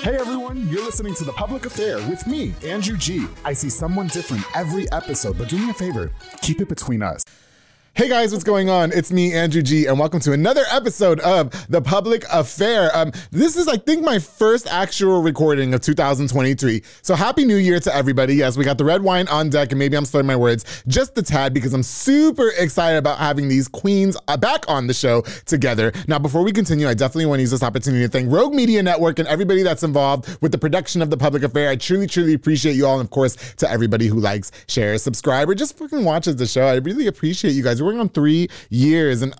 Hey everyone, you're listening to The Public Affair with me, Andrew G. I see someone different every episode, but do me a favor, keep it between us. Hey guys, what's going on? It's me, Andrew G, and welcome to another episode of The Public Affair. This is, I think, my first actual recording of 2023. So happy New Year to everybody. Yes, we got the red wine on deck, and maybe I'm slurring my words just a tad because I'm super excited about having these queens back on the show together. Now, before we continue, I definitely want to use this opportunity to thank Rogue Media Network and everybody that's involved with the production of The Public Affair. I truly, truly appreciate you all, and of course, to everybody who likes, shares, subscribe, or just fucking watches the show. I really appreciate you guys. We're going on 3 years, and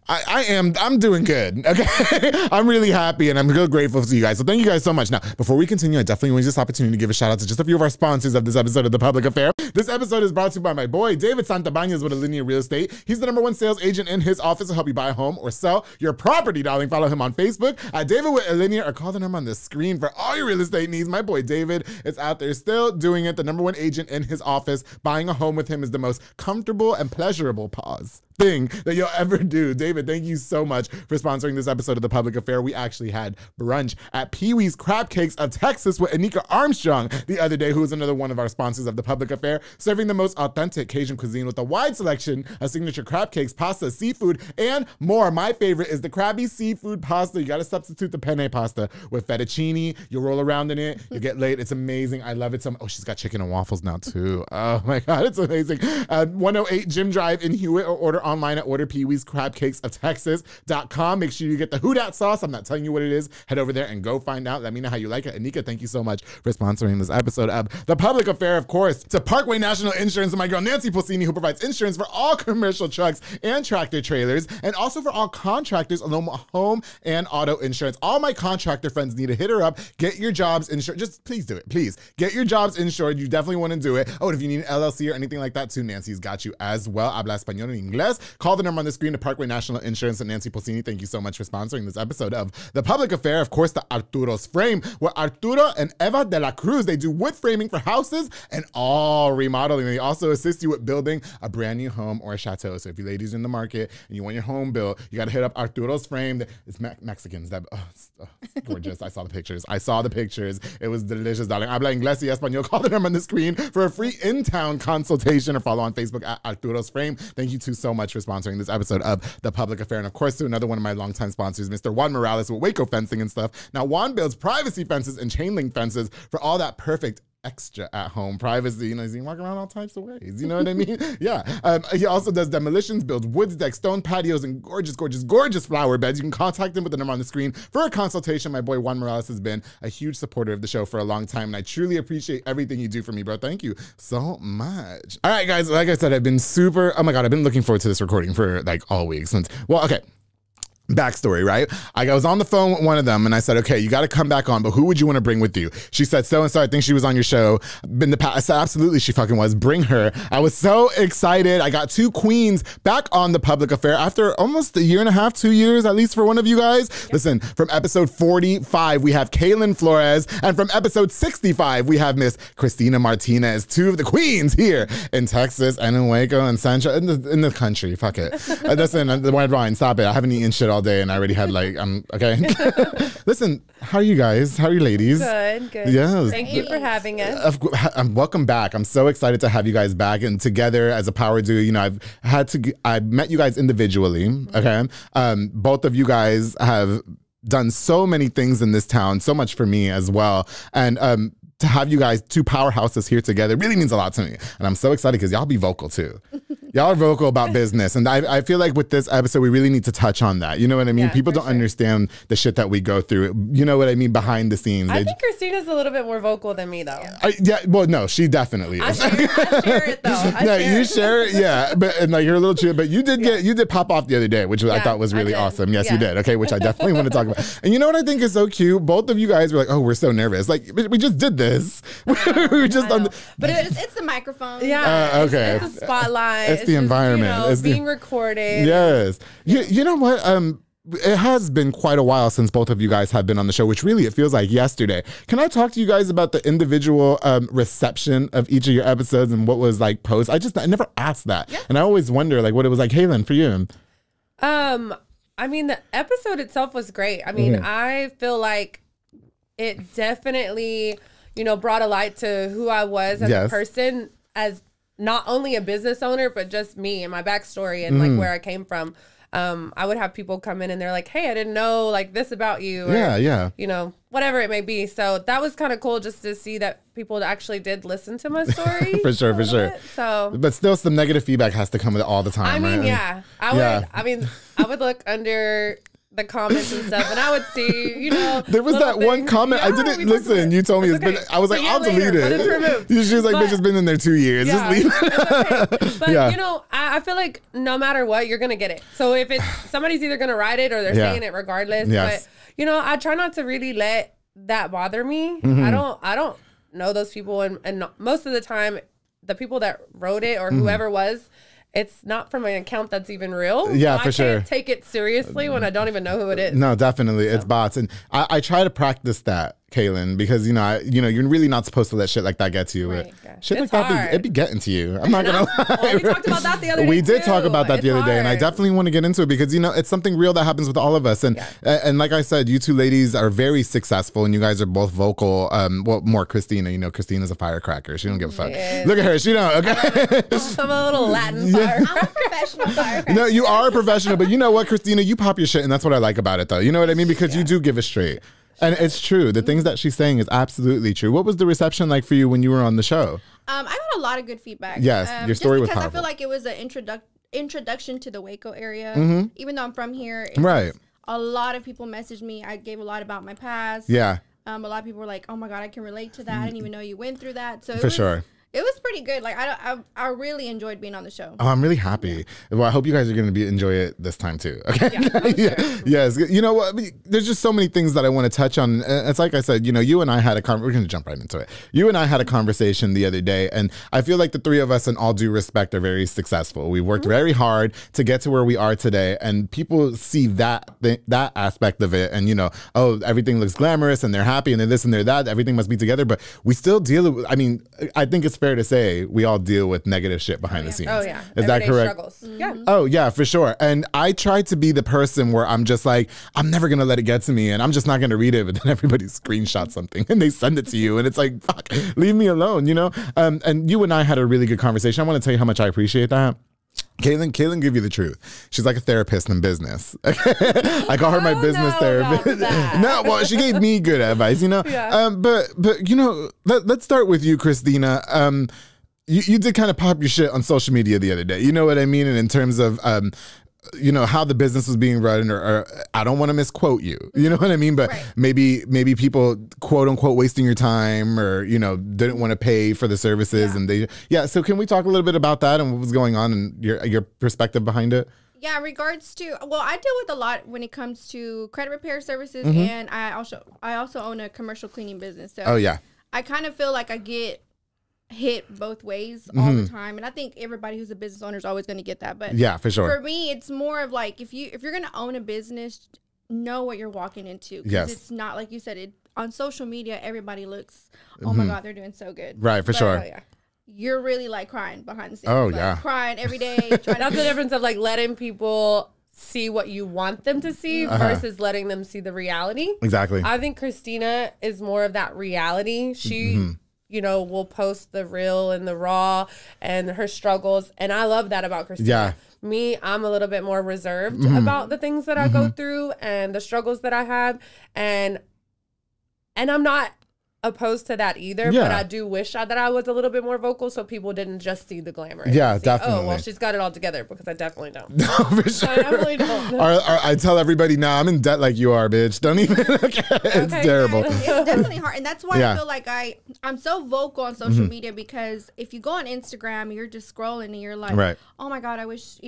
I'm doing good, okay? I'm really happy and I'm real grateful to you guys. So thank you guys so much. Now, before we continue, I definitely want to use this opportunity to give a shout out to just a few of our sponsors of this episode of The Public Affair. This episode is brought to you by my boy, David Santabañez with Alinea Real Estate. He's the #1 sales agent in his office to help you buy a home or sell your property, darling. Follow him on Facebook at David with Alinea or call the number on the screen for all your real estate needs. My boy, David, is out there still doing it. The #1 agent in his office. Buying a home with him is the most comfortable and pleasurable thing that you'll ever do. David, thank you so much for sponsoring this episode of The Public Affair. We actually had brunch at Pee-wee's Crab Cakes of Texas with Anika Armstrong the other day, who is another one of our sponsors of The Public Affair, serving the most authentic Cajun cuisine with a wide selection of signature crab cakes, pasta, seafood, and more. My favorite is the crabby seafood pasta. You got to substitute the penne pasta with fettuccine. You roll around in it. You get laid. It's amazing. I love it so much. Oh, she's got chicken and waffles now too. Oh my God, it's amazing. 108 Jim Drive in Hewitt, or order online at orderpeeweescrabcakesoftexas.com. Make sure you get the Who Dat sauce. I'm not telling you what it is. Head over there and go find out. Let me know how you like it. Anika, thank you so much for sponsoring this episode of The Public Affair, of course, to Parkway National Insurance and my girl Nancy Pulsini, who provides insurance for all commercial trucks and tractor trailers, and also for all contractors along with home and auto insurance. All my contractor friends need to hit her up. Get your jobs insured. Just please do it. Please get your jobs insured. You definitely want to do it. Oh, and if you need an LLC or anything like that too, Nancy's got you as well. Habla español en inglés. Call the number on the screen to Parkway National Insurance and Nancy Pulsini. Thank you so much for sponsoring this episode of The Public Affair. Of course, the Arturo's Frame, where Arturo and Eva de la Cruz, they do wood framing for houses and all remodeling. They also assist you with building a brand new home or a chateau. So if you ladies are in the market and you want your home built, you got to hit up Arturo's Frame. It's Mexicans. It's gorgeous. I saw the pictures. It was delicious, darling. Habla inglés y español. Call the number on the screen for a free in-town consultation or follow on Facebook at Arturo's Frame. Thank you two so much for sponsoring this episode of The Public Affair. And of course, to another one of my longtime sponsors, Mr. Juan Morales with Waco Fencing and stuff. Now, Juan builds privacy fences and chain link fences for all that perfect extra at home privacy. You know, he's walking around all types of ways. You know what I mean? Yeah. He also does demolitions, builds woods decks, stone patios, and gorgeous, gorgeous, gorgeous flower beds. You can contact him with the number on the screen for a consultation. My boy Juan Morales has been a huge supporter of the show for a long time, and I truly appreciate everything you do for me, bro. Thank you so much. All right, guys. Like I said, I've been oh my God, I've been looking forward to this recording for like all week since, well, okay. Backstory, right? I was on the phone with one of them and I said, okay, you got to come back on, but who would you want to bring with you? She said, so-and-so, I think she was on your show in the past. I said, absolutely, she fucking was. Bring her. I was so excited. I got 2 queens back on The Public Affair after almost a year and a half, 2 years, at least for one of you guys. Yep. Listen, from episode 45, we have Kalyn Flores, and from episode 65, we have Miss Christina Martinez, 2 of the queens here in Texas and in Waco and Central, in the country. Fuck it. Listen, the red wine, stop it. I haven't eaten shit all day and I already had like, okay. Listen, how are you guys? How are you ladies? Good. Yes. Thank you for having us. Welcome back. I'm so excited to have you guys back and together as a power duo. You know, I've met you guys individually, okay? Both of you guys have done so many things in this town, so much for me as well. And to have you guys, 2 powerhouses here together really means a lot to me. And I'm so excited because y'all be vocal too. Y'all are vocal about business. And I feel like with this episode, we really need to touch on that. You know what I mean? Yeah, people don't understand the shit that we go through. You know what I mean? Behind the scenes. I think Christina's a little bit more vocal than me though. Yeah, well, no, she definitely is. I share it though. You share it, yeah. And like you're a little chill, but you did pop off the other day, which I thought was really awesome. Yes, you did. Okay, which I definitely want to talk about. And you know what I think is so cute? Both of you guys were like, oh, we're so nervous. Like, we just did this. We were just on but it's the microphone. Yeah. Okay. It's the spotlight. It's the environment. You know, it's being recorded. Yes. You know what? It has been quite a while since both of you guys have been on the show, which really, it feels like yesterday. Can I talk to you guys about the individual reception of each of your episodes and what was like post? I never asked that. Yeah. And I always wonder like what it was like. Kalyn, for you. I mean, the episode itself was great. I mean, I feel like it definitely, you know, brought a light to who I was as a person, as not only a business owner, but just me and my backstory and like where I came from. I would have people come in and they're like, hey, I didn't know like this about you. Or, you know, whatever it may be. So that was kind of cool just to see that people actually did listen to my story. For sure. So, but still some negative feedback has to come with it all the time. I mean, right? I would look under the comments and stuff, and I would see, you know, there was that one comment. I didn't listen. You told me it's been. I was like, I'll delete it. She was like, bitch, it's been in there 2 years. Just leave it. But you know, I feel like no matter what, you're gonna get it. So if it's somebody's either gonna write it or they're saying it regardless. But you know, I try not to really let that bother me. I don't know those people, and most of the time, the people that wrote it or whoever was. It's not from an account that's even real. Yeah, so for sure. I can't take it seriously when I don't even know who it is. No, definitely. It's bots. And I try to practice that, Kalyn, because, you're really not supposed to let shit like that get to you. Right, shit like that, it be getting to you. I'm not going to lie. Well, we talked about that the other day. We did talk about that the other day. And I definitely want to get into it because, it's something real that happens with all of us. And and like I said, you two ladies are very successful and you guys are both vocal. Well, more Christina. Christina's a firecracker. She don't give a fuck. Look at her. She don't. Okay. I'm a little Latin firecracker. I'm a professional firecracker. No, you are a professional. But you know what, Christina? You pop your shit. And that's what I like about it, though. You know what I mean? Because you do give it straight. And it's true. The things that she's saying is absolutely true. What was the reception like for you when you were on the show? I got a lot of good feedback. Yes, your story was powerful. I feel like it was an introduction to the Waco area. Even though I'm from here. Right. A lot of people messaged me. I gave a lot about my past. Yeah. A lot of people were like, oh my God, I can relate to that. I didn't even know you went through that. So For sure. It was pretty good. Like I really enjoyed being on the show. Oh, I'm really happy. Well, I hope you guys are going to enjoy it this time too. Okay. Yeah. Yes. You know what? There's just so many things that I want to touch on. It's like I said, you and I had we're going to jump right into it. You and I had a conversation the other day, and I feel like the three of us, in all due respect, are very successful. We worked very hard to get to where we are today, and people see that aspect of it, and everything looks glamorous, and they're happy, and they're this and they're that. Everything must be together, but we still deal with. I mean, I think it's fair to say we all deal with negative shit behind the scenes. Oh yeah. Is that correct? Struggles. Yeah. Oh yeah, for sure. And I try to be the person where I'm just like, I'm never gonna let it get to me, and I'm just not gonna read it. But then everybody screenshots something and they send it to you, and it's like, fuck, leave me alone, And you and I had a really good conversation. I want to tell you how much I appreciate that. Kalyn give you the truth. She's like a therapist in business. I call her my business therapist. No, well, she gave me good advice, Yeah. But let's start with you, Christina. You did kind of pop your shit on social media the other day. You know what I mean? And in terms of how the business was being run, or I don't want to misquote you. You know what I mean? But maybe people quote unquote wasting your time, or didn't want to pay for the services, and So can we talk a little bit about that and what was going on and your perspective behind it? Yeah, in regards to, I deal with a lot when it comes to credit repair services, and I also own a commercial cleaning business. So I kind of feel like I get hit both ways all the time, and I think everybody who's a business owner is always going to get that. But yeah, for sure. For me, it's more of like if you're going to own a business, know what you're walking into. Because it's not like you said. On social media, everybody looks, oh my God, they're doing so good. Right, for sure. You're really like crying behind the scenes. Oh, like, crying every day. That's the difference of like letting people see what you want them to see versus letting them see the reality. Exactly. I think Christina is more of that reality. She, will post the real and the raw and her struggles. And I love that about Christina. Yeah. Me, I'm a little bit more reserved about the things that I go through and the struggles that I have. And I'm not opposed to that either, but I do wish that I was a little bit more vocal so people didn't just see the glamour. Yeah, definitely. Oh, well, she's got it all together, because I definitely don't. No, for sure. I definitely don't. I tell everybody, nah, I'm in debt like you are, bitch. Don't even. It's terrible. It's definitely hard. And that's why I feel like I'm so vocal on social media, because if you go on Instagram, you're just scrolling and you're like, oh my God, I wish,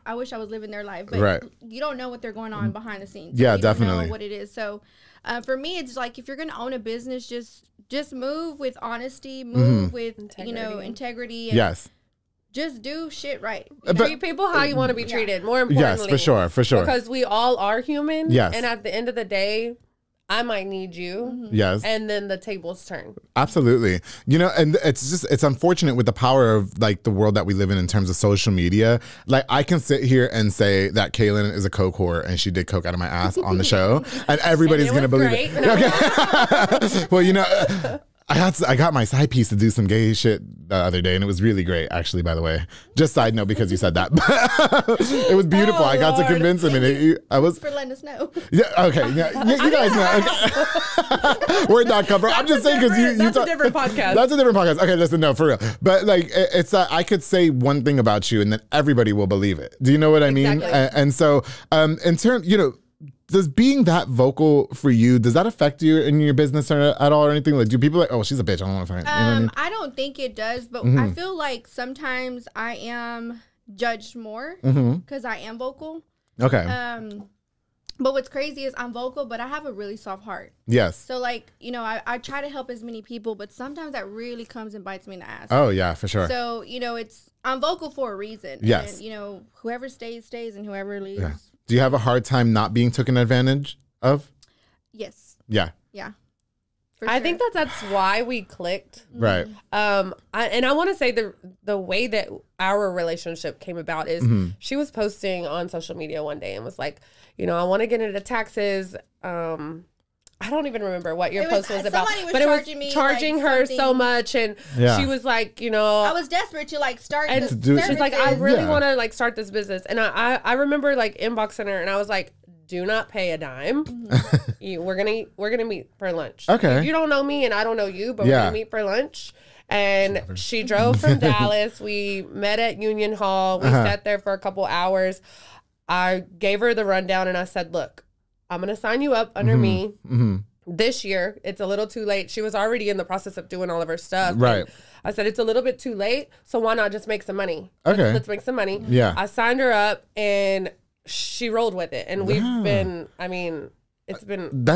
I wish I was living their life. But you don't know what they're going on behind the scenes. Yeah, you definitely. don't know what it is. So for me, it's like, if you're going to own a business, just move with honesty, move with, integrity. And just do shit right. Treat people how you want to be treated, more importantly. Yes, for sure. Because we all are human. Yes. And at the end of the day, I might need you. Yes. And then the tables turn. Absolutely. You know, and it's unfortunate with the power of like the world that we live in terms of social media. Like I can sit here and say that Kalyn is a coke whore and she did coke out of my ass on the show and everybody's going to believe it. Okay. Well, you know, I got my side piece to do some gay shit the other day, and it was really great, actually, by the way. Just side note, because you said that. It was beautiful. I got to convince him. And I was for letting us know. Yeah, okay. Yeah, you guys know. Okay. Where'd that come from? I'm just saying because you That's a different podcast. That's a different podcast. Okay, listen, no, for real. But like, it's I could say one thing about you, and then everybody will believe it. Do you know what I mean? And so, in terms, you know, does being that vocal for you, does that affect you in your business at all or anything? Like, do people like, oh, she's a bitch, I don't want to find her? You know what I mean? I don't think it does, but I feel like sometimes I am judged more because I am vocal. Okay. But what's crazy is I'm vocal, but I have a really soft heart. Yes. So, like, you know, I try to help as many people, but sometimes that really comes and bites me in the ass. Oh, yeah, for sure. So, you know, I'm vocal for a reason. Yes. And, you know, whoever stays, stays, and whoever leaves. Yeah. Do you have a hard time not being taken advantage of? Yes. Yeah. Yeah. I think that's why we clicked. Right. I want to say the way that our relationship came about is she was posting on social media one day and was like, you know, I want to get into taxes. I don't even remember what your post was about, but it was charging her something. So much, and she was like, you know, I was desperate to like start. And she's like, I really want to like start this business, and I remember like inboxing her, and I was like, do not pay a dime. We're gonna meet for lunch. Okay, you don't know me, and I don't know you, but we're gonna meet for lunch. And she drove from Dallas. We met at Union Hall. We sat there for a couple hours. I gave her the rundown, and I said, look, I'm going to sign you up under me this year. It's a little too late. She was already in the process of doing all of her stuff. Right. I said, it's a little bit too late. So why not just make some money? Okay. Let's make some money. Yeah. I signed her up and she rolled with it. And we've been, I mean, it's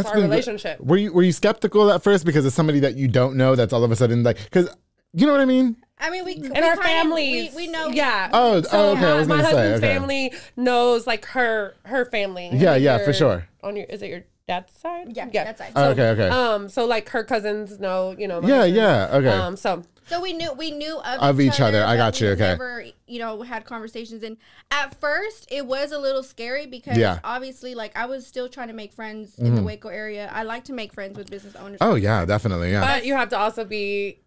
our relationship. Were you skeptical at first because it's somebody that you don't know that's all of a sudden like, because you know what I mean? I mean, we our families, we know. Yeah. Oh, okay. I was my gonna say, husband's family knows like her family. Yeah, for sure. Is it your dad's side? Yeah, dad's side. So, okay. So like her cousins know, you know. Yeah. Okay. So we knew of each other. I got you. Okay. Never, you know, had conversations, and at first it was a little scary because obviously, like, I was still trying to make friends in the Waco area. I like to make friends with business owners. Oh yeah, definitely. Yeah. But you have to also be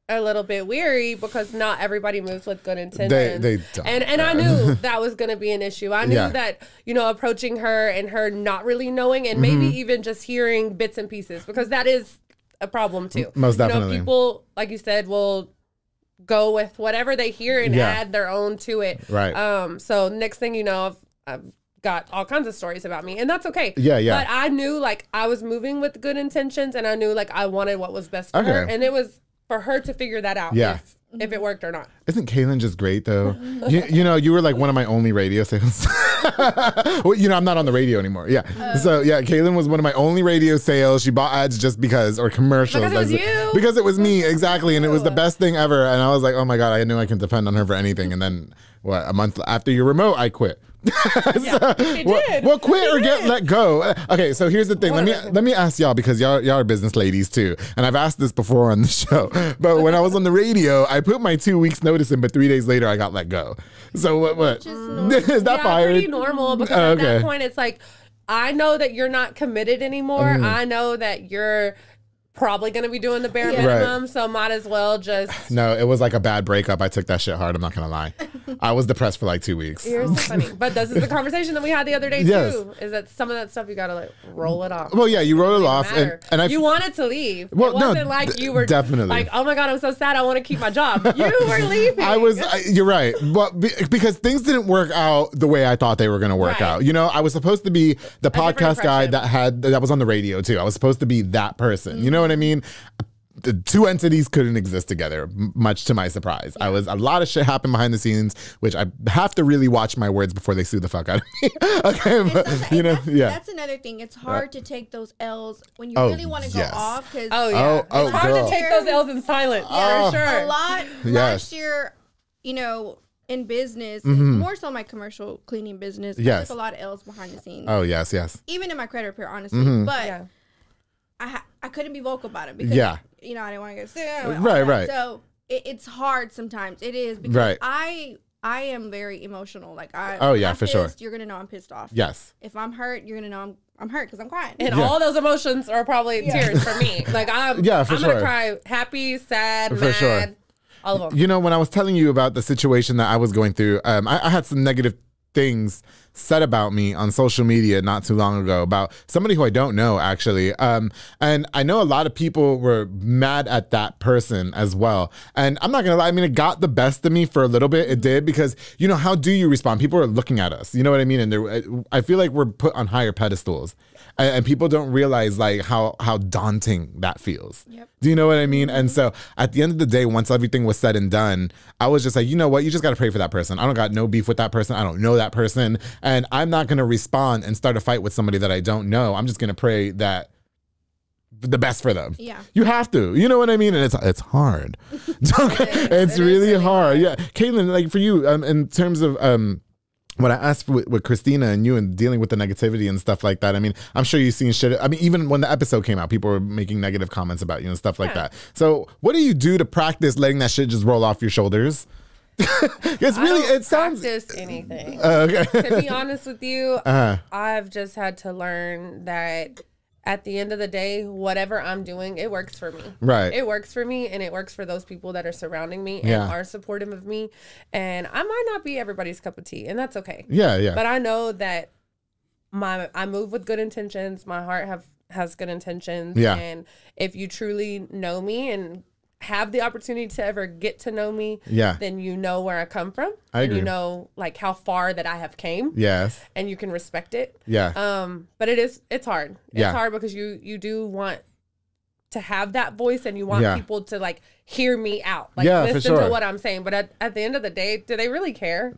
a little bit weary because not everybody moves with good intentions. They don't. And I knew that was going to be an issue. I knew that, you know, approaching her and her not really knowing and maybe even just hearing bits and pieces, because that is a problem too. Most definitely. You know, people, like you said, will go with whatever they hear and add their own to it. Right. So next thing you know, I've got all kinds of stories about me, and that's okay. Yeah. But I knew like I was moving with good intentions, and I knew like I wanted what was best for her, and it was for her to figure that out if it worked or not. Isn't Kalyn just great though? you know, you were like one of my only radio sales. Well, you know, I'm not on the radio anymore. Yeah. So yeah, Kalyn was one of my only radio sales. She bought ads just because, or commercials. Because it was you. Because it was me, exactly. And it was the best thing ever. And I was like, oh my God, I knew I can depend on her for anything. And then a month after your remote, I quit. Well, quit or get let go. Okay, so here's the thing. Let me ask y'all, because y'all are business ladies too, and I've asked this before on the show. But when I was on the radio, I put my 2 weeks notice in, but 3 days later I got let go. So what? Is that fired? Pretty normal, because at that point it's like, I know that you're not committed anymore. I know that you're probably going to be doing the bare minimum, so might as well just... No, it was like a bad breakup. I took that shit hard. I'm not going to lie. I was depressed for like 2 weeks. You're so funny. But this is the conversation that we had the other day too, is that some of that stuff you got to like roll it off. Well, yeah, you roll it off. And you wanted to leave. Well, it wasn't like you were definitely like, oh my God, I'm so sad, I want to keep my job. You were leaving. You're right. Well, because things didn't work out the way I thought they were going to work out. You know, I was supposed to be the podcast guy that was on the radio too. I was supposed to be that person. You know what I mean? The two entities couldn't exist together, much to my surprise. A lot of shit happened behind the scenes, which I have to really watch my words before they sue the fuck out of me. Okay, but that's another thing. It's hard to take those L's when you really want to go off. Cause it's hard to take those L's in silence. For sure. A lot last year, you know, in business, more so my commercial cleaning business. I took a lot of L's behind the scenes. Oh yes. Even in my credit repair, honestly, but. I couldn't be vocal about it because you know I didn't want to get sick. Right. So it's hard sometimes. It is because I am very emotional. Like I'm for pissed, sure. You're gonna know I'm pissed off. Yes. If I'm hurt, you're gonna know I'm hurt because I'm crying. And all those emotions are probably tears for me. Like I'm gonna cry, happy, sad, mad, all of them. You know, when I was telling you about the situation that I was going through, I had some negative things said about me on social media not too long ago about somebody who I don't know, actually. And I know a lot of people were mad at that person as well. And I'm not gonna lie, I mean, it got the best of me for a little bit. It did, because, you know, how do you respond? People are looking at us, you know what I mean? And I feel like we're put on higher pedestals. And people don't realize like how daunting that feels. Yep. Do you know what I mean? And so at the end of the day, once everything was said and done, I was just like, you know what? You just got to pray for that person. I don't got no beef with that person. I don't know that person. And I'm not going to respond and start a fight with somebody that I don't know. I'm just going to pray that the best for them. Yeah. You have to. You know what I mean? And it's hard. It's really hard. Yeah. Kalyn, like for you, in terms of when I asked with Christina and you and dealing with the negativity and stuff like that, I mean, I'm sure you've seen shit. I mean, even when the episode came out, people were making negative comments about you and stuff like that. So what do you do to practice letting that shit just roll off your shoulders? It's really, it sounds... practice anything. Okay. To be honest with you, I've just had to learn that at the end of the day, whatever I'm doing, it works for me. Right. It works for me, and it works for those people that are surrounding me and are supportive of me. And I might not be everybody's cup of tea, and that's okay. Yeah. But I know that I move with good intentions. My heart has good intentions. Yeah. And if you truly know me and have the opportunity to ever get to know me, then you know where I come from. I agree. And you know like how far that I have came. Yes. And you can respect it. Yeah. But it's hard. It's hard because you do want to have that voice and you want people to like hear me out. Like listen to what I'm saying. But at the end of the day, do they really care?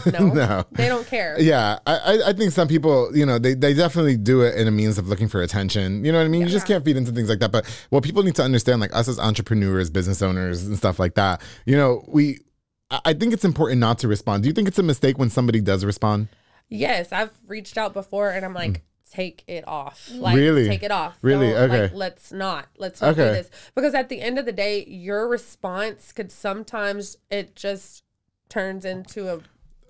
No. They don't care. Yeah. I think some people, you know, they definitely do it in a means of looking for attention. You know what I mean? You just can't feed into things like that. But what people need to understand, like us as entrepreneurs, business owners and stuff like that, you know, I think it's important not to respond. Do you think it's a mistake when somebody does respond? Yes. I've reached out before and I'm like, take it off. Like, really? Take it off. Really? Okay. Like, let's not do this. Because at the end of the day, your response could sometimes, it just turns into a...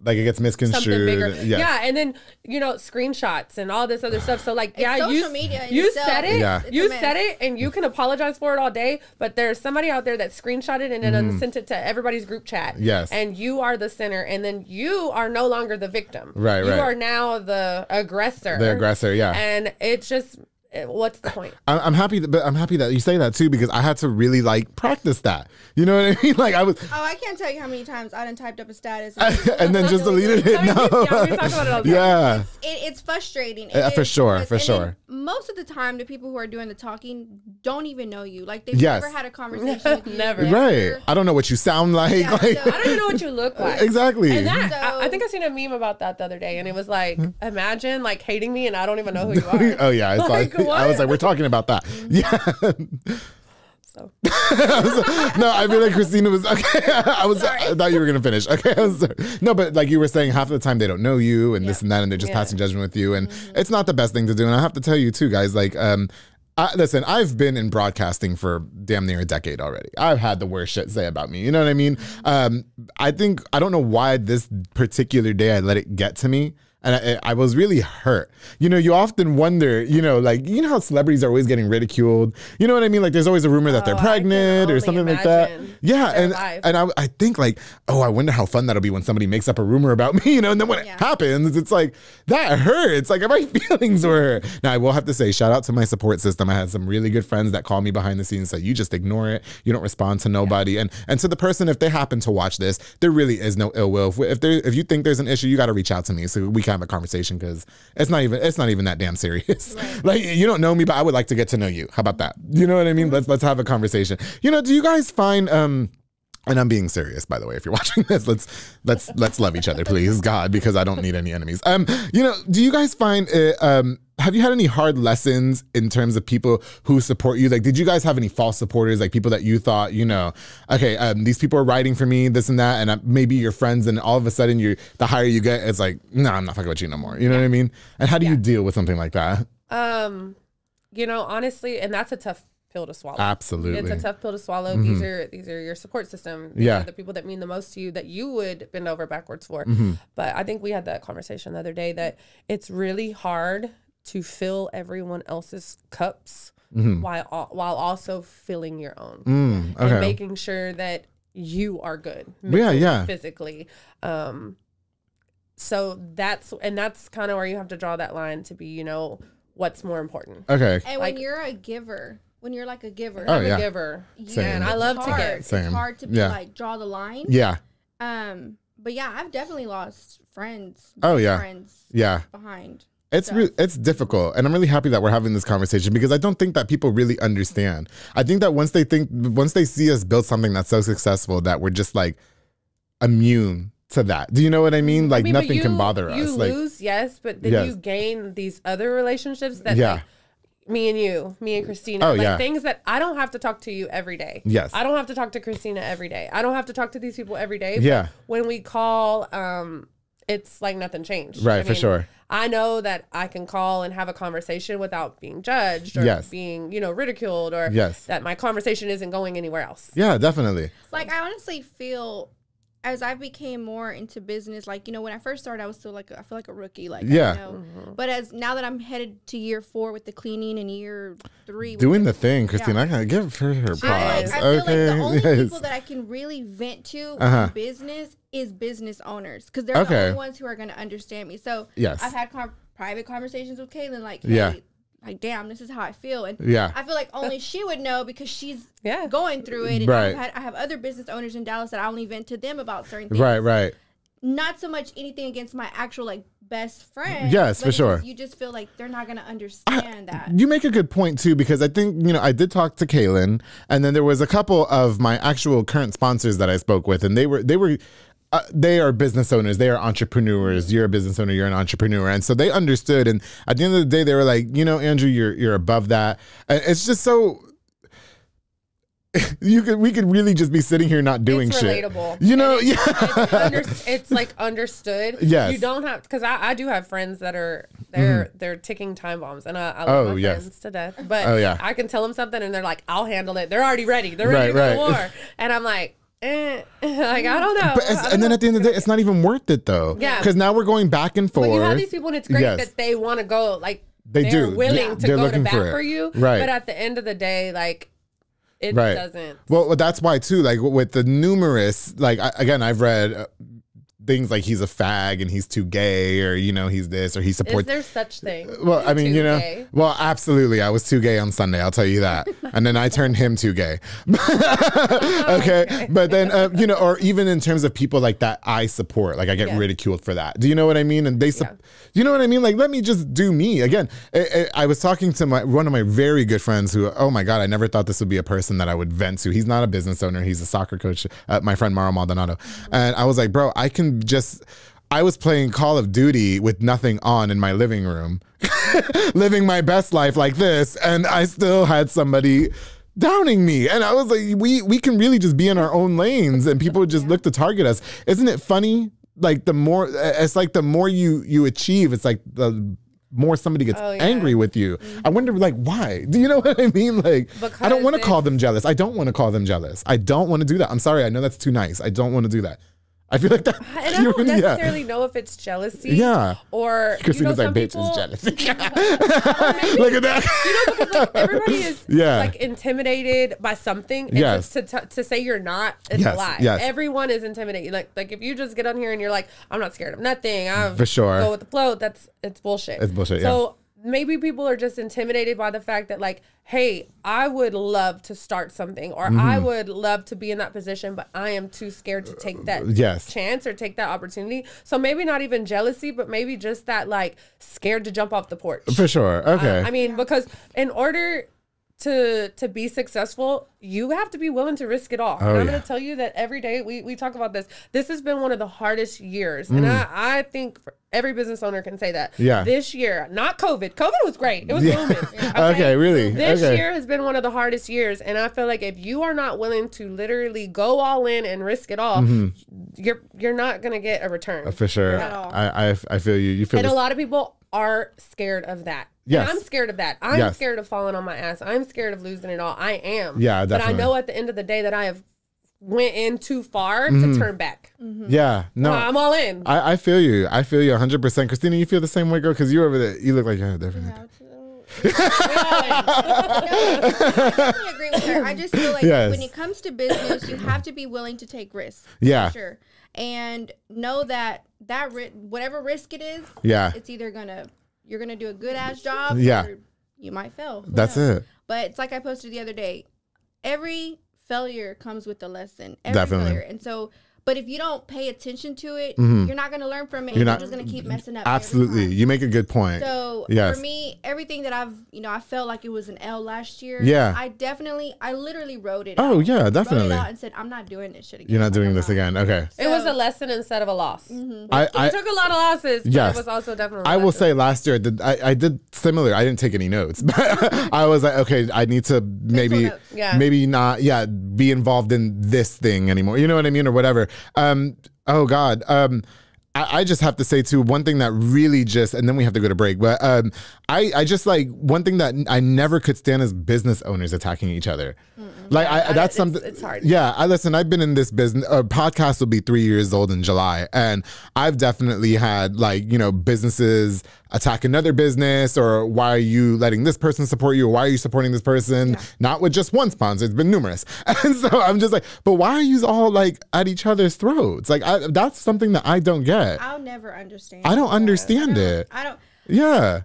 Like it gets misconstrued. Bigger. Yes. Yeah, and then, you know, screenshots and all this other stuff. So like, social media you said it. Yeah. You said it and you can apologize for it all day, but there's somebody out there that screenshotted and then sent it to everybody's group chat. Yes. And you are the center, and then you are no longer the victim. Right, You are now the aggressor. The aggressor, yeah. And it's just... what's the point? I'm happy that you say that too, because I had to really like practice that. You know what I mean? Like I was. Oh, I can't tell you how many times I done typed up a status and then just deleted it. No. Yeah, we talk about it all the time. Yeah. It's frustrating. For sure. Most of the time, the people who are doing the talking don't even know you. Like they've never had a conversation with you. Never. Right. I don't know what you sound like. Yeah, like I don't even know what you look like. Exactly. And I think I seen a meme about that the other day, and it was like, imagine like hating me and I don't even know who you are. Oh yeah, it's like I was like, we're talking about that. Yeah. So. No, I feel like Christina was okay. I thought you were gonna finish. Okay. No, but like you were saying, half of the time they don't know you and this and that, and they're just passing judgment with you, and it's not the best thing to do. And I have to tell you too, guys, like listen, I've been in broadcasting for damn near a decade already. I've had the worst shit say about me. You know what I mean? I don't know why this particular day I let it get to me. And I was really hurt. You know, you often wonder, you know, like, you know how celebrities are always getting ridiculed? You know what I mean? Like, there's always a rumor that they're pregnant or something like that. Yeah, and I think like, oh, I wonder how fun that'll be when somebody makes up a rumor about me, you know? And then when it happens, it's like, that hurts. Like, my feelings were hurt. Now, I will have to say, shout out to my support system. I had some really good friends that call me behind the scenes, so you just ignore it. You don't respond to nobody. And to the person, if they happen to watch this, there really is no ill will. If you think there's an issue, you got to reach out to me so we can have a conversation, because it's not even that damn serious. Right. Like, you don't know me, but I would like to get to know you. How about that? You know what I mean? Let's have a conversation. You know, do you guys find and I'm being serious, by the way, if you're watching this, let's love each other, please, God, because I don't need any enemies. You know, do you guys find it have you had any hard lessons in terms of people who support you? Like, did you guys have any false supporters, like people that you thought, you know, okay, these people are writing for me, this and that, and maybe your friends, and all of a sudden the higher you get, it's like, no, I'm not fucking with you no more. You know what I mean? And how do you deal with something like that? you know, honestly, and that's a tough pill to swallow. Absolutely. It's a tough pill to swallow. These are your support system. These are the people that mean the most to you that you would bend over backwards for. But I think we had that conversation the other day that it's really hard to fill everyone else's cups while also filling your own. And making sure that you are good mentally, physically. So that's kind of where you have to draw that line to be, you know, what's more important. Okay. And when you're a giver, when you're like a giver. I'm a giver. And I love to give. It's hard to be like, draw the line. Yeah. But yeah, I've definitely lost friends. Friends behind. It's difficult, and I'm really happy that we're having this conversation because I don't think that people really understand. I think that once they see us build something that's so successful that we're just like immune to that. Do you know what I mean? Like nothing can bother us. You lose, yes, but then you gain these other relationships that like, me and Christina, things that I don't have to talk to you every day. Yes. I don't have to talk to Christina every day. I don't have to talk to these people every day. But when we call, it's like nothing changed. Right, for sure. I know that I can call and have a conversation without being judged or being, you know, ridiculed or that my conversation isn't going anywhere else. Yeah, definitely. Like, I honestly feel as I became more into business, like, you know, when I first started, I was still like, I feel like a rookie. Like, you know, but now that I'm headed to year 4 with the cleaning and year 3. Doing the thing, Christina, I gotta give her props. I feel like the only people that I can really vent to in business is business owners. Because they're the only ones who are going to understand me. So I've had private conversations with Kalyn, like, hey, like, damn, this is how I feel. And I feel like only she would know because she's going through it. And I have other business owners in Dallas that I only vent to them about certain things. Right. Not so much anything against my actual, like, best friend. Yes, for sure. You just feel like they're not going to understand that. You make a good point, too, because I think, you know, I did talk to Kalyn, and then there was a couple of my actual current sponsors that I spoke with, and they are business owners. They are entrepreneurs. You're a business owner. You're an entrepreneur. And so they understood. And at the end of the day, they were like, you know, Andrew, you're above that. And it's just so we could really just be sitting here not doing shit. Relatable. You know, it's like understood. Yes. You don't have, because I do have friends that are they're ticking time bombs, and I love my friends to death. But I can tell them something, and they're like, I'll handle it. They're already ready. They're ready to go to war, and I'm like. Like, I don't know. And then at the end of the day, it's not even worth it though. Yeah. Because now we're going back and forth. But you have these people, and it's great that they want to go. Like they're willing to go to bat for you. Right. But at the end of the day, like it doesn't. Well, that's why too. Like with the numerous, like again, I've read things like he's a fag and he's too gay, or you know, he's this or he supports. Is there such thing? Well, I mean, you know, gay? Well, absolutely. I was too gay on Sunday. I'll tell you that. And then I turned him too gay. Okay. But then, you know, or even in terms of people like that I support, like I get ridiculed for that. Do you know what I mean? And you know what I mean? Like, let me just do me. Again, I was talking to one of my very good friends who, oh my God, I never thought this would be a person that I would vent to. He's not a business owner. He's a soccer coach, my friend Mauro Maldonado. And I was like, bro, I was playing Call of Duty with nothing on in my living room, living my best life like this, and I still had somebody downing me. And I was like, we can really just be in our own lanes, and people just look to target us. Isn't it funny? Like the more you achieve, it's like the more somebody gets angry with you. I wonder, like, why? Do you know what I mean? Like, because I don't want to call them jealous. I don't want to call them jealous. I don't want to do that. I'm sorry. I know that's too nice. I don't want to do that. I feel like that. And I don't necessarily know if it's jealousy. Yeah. Or, Christina's like, bitch is jealous. Look at that. You know, because like everybody is like intimidated by something. And to say you're not, it's a lie. Yes. Everyone is intimidated. Like if you just get on here and you're like, I'm not scared of nothing. For sure. Go with the flow. It's bullshit. It's bullshit. So maybe people are just intimidated by the fact that like, hey, I would love to start something, or I would love to be in that position, but I am too scared to take that chance or take that opportunity. So maybe not even jealousy, but maybe just that like scared to jump off the porch. For sure. Okay. I mean, because in order to be successful, you have to be willing to risk it all. And I'm going to tell you that every day we talk about this. This has been one of the hardest years. And I think every business owner can say that. Yeah. This year, not COVID. COVID was great. It was booming. Okay, really? This year has been one of the hardest years. And I feel like if you are not willing to literally go all in and risk it all, you're not going to get a return. For sure. At all. I feel you. You feel. And a lot of people are scared of that. Yes. And I'm scared of that. I'm scared of falling on my ass. I'm scared of losing it all. I am. Yeah, definitely. But I know at the end of the day that I have went in too far to turn back. Yeah, no. I'm all in. I feel you. I feel you 100%. Christina, you feel the same way, girl? Because you over there, you look like you're different. No, I definitely agree with her. I just feel like when it comes to business, you have to be willing to take risks. Yeah. For sure. And know that whatever risk it is, it's either you're gonna do a good ass job, or you might fail. That's it. But it's like I posted the other day. Every failure comes with a lesson. Definitely. Failure. And so, but if you don't pay attention to it, you're not going to learn from it. You're just going to keep messing up. Absolutely. You make a good point. So for me, everything that I felt like it was an L last year. Yeah. I literally wrote it Oh, out. yeah, definitely. Wrote it out and said, I'm not doing this shit again. You're not doing this again. Okay. So, it was a lesson instead of a loss. I took a lot of losses, but it was also definitely I will say last year, I did similar. I didn't take any notes, but I was like, okay, I need to maybe not, be involved in this thing anymore. You know what I mean? Or whatever. Oh God. I just have to say too, one thing that really and then we have to go to break, but I just like, one thing that I never could stand is business owners attacking each other. Like that's something. It's hard. Yeah, listen, I've been in this business. Podcast will be 3 years old in July, and I've definitely had businesses attack another business, or why are you letting this person support you, or why are you supporting this person? Yeah. Not with just one sponsor, it's been numerous. And so I'm just like, but why are you all like at each other's throats? Like that's something that I don't get. I'll never understand. I don't understand it. I don't. Yeah.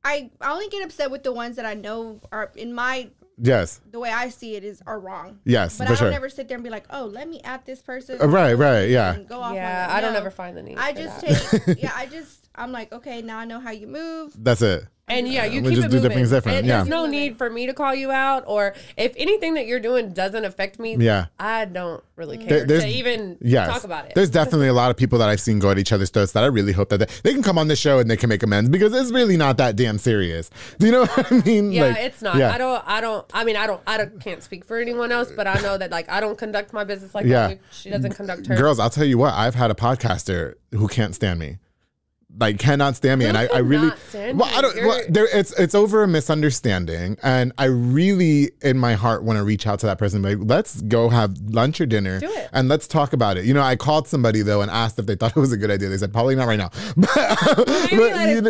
I only get upset with the ones that I know are in my. Yes. The way I see it are wrong. Yes, but for I don't sure. Ever sit there and be like, oh, let me at this person. Right, yeah. And go off I don't ever find the need. I just I'm like, okay, now I know how you move. That's it. And you keep just it do moving. things different. And there's no need for me to call you out, or if anything that you're doing doesn't affect me, I don't really care to even talk about it. There's definitely a lot of people that I've seen go at each other's throats that I really hope that they can come on the show and they can make amends, because it's really not that damn serious. Do you know what I mean? Yeah, it's not. Yeah. I can't speak for anyone else, but I know that I don't conduct my business like that. She doesn't conduct hers. Girls, I'll tell you what, I've had a podcaster who can't stand me. Cannot stand me, and I really it's over a misunderstanding, and I really in my heart want to reach out to that person and be like, let's go have lunch or dinner and let's talk about it. I called somebody though and asked if they thought it was a good idea. They said probably not right now,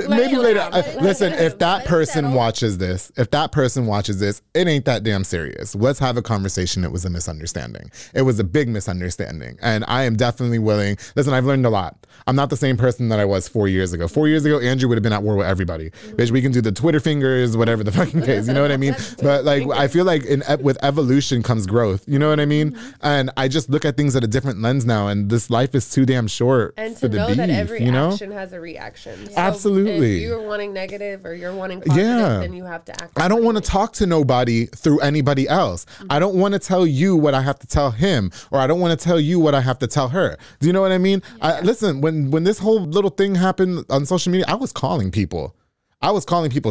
maybe later. Listen, if that person watches this, it ain't that damn serious. Let's have a conversation. It was a misunderstanding. It was a big misunderstanding, and I am definitely willing. Listen, I've learned a lot. I'm not the same person that I was 4 years ago. 4 years ago, Andrew would have been at war with everybody. Bitch, we can do the Twitter fingers, whatever the fucking case. You know what I mean? But I feel like with evolution comes growth. You know what I mean? And I just look at things at a different lens now. And this life is too damn short. And to know that every action has a reaction. So absolutely. If you're wanting negative or you're wanting positive, then you have to act. I don't want to talk to nobody through anybody else. I don't want to tell you what I have to tell him, or I don't want to tell you what I have to tell her. Do you know what I mean? Listen, when this whole little thing happened on social media, I was calling people.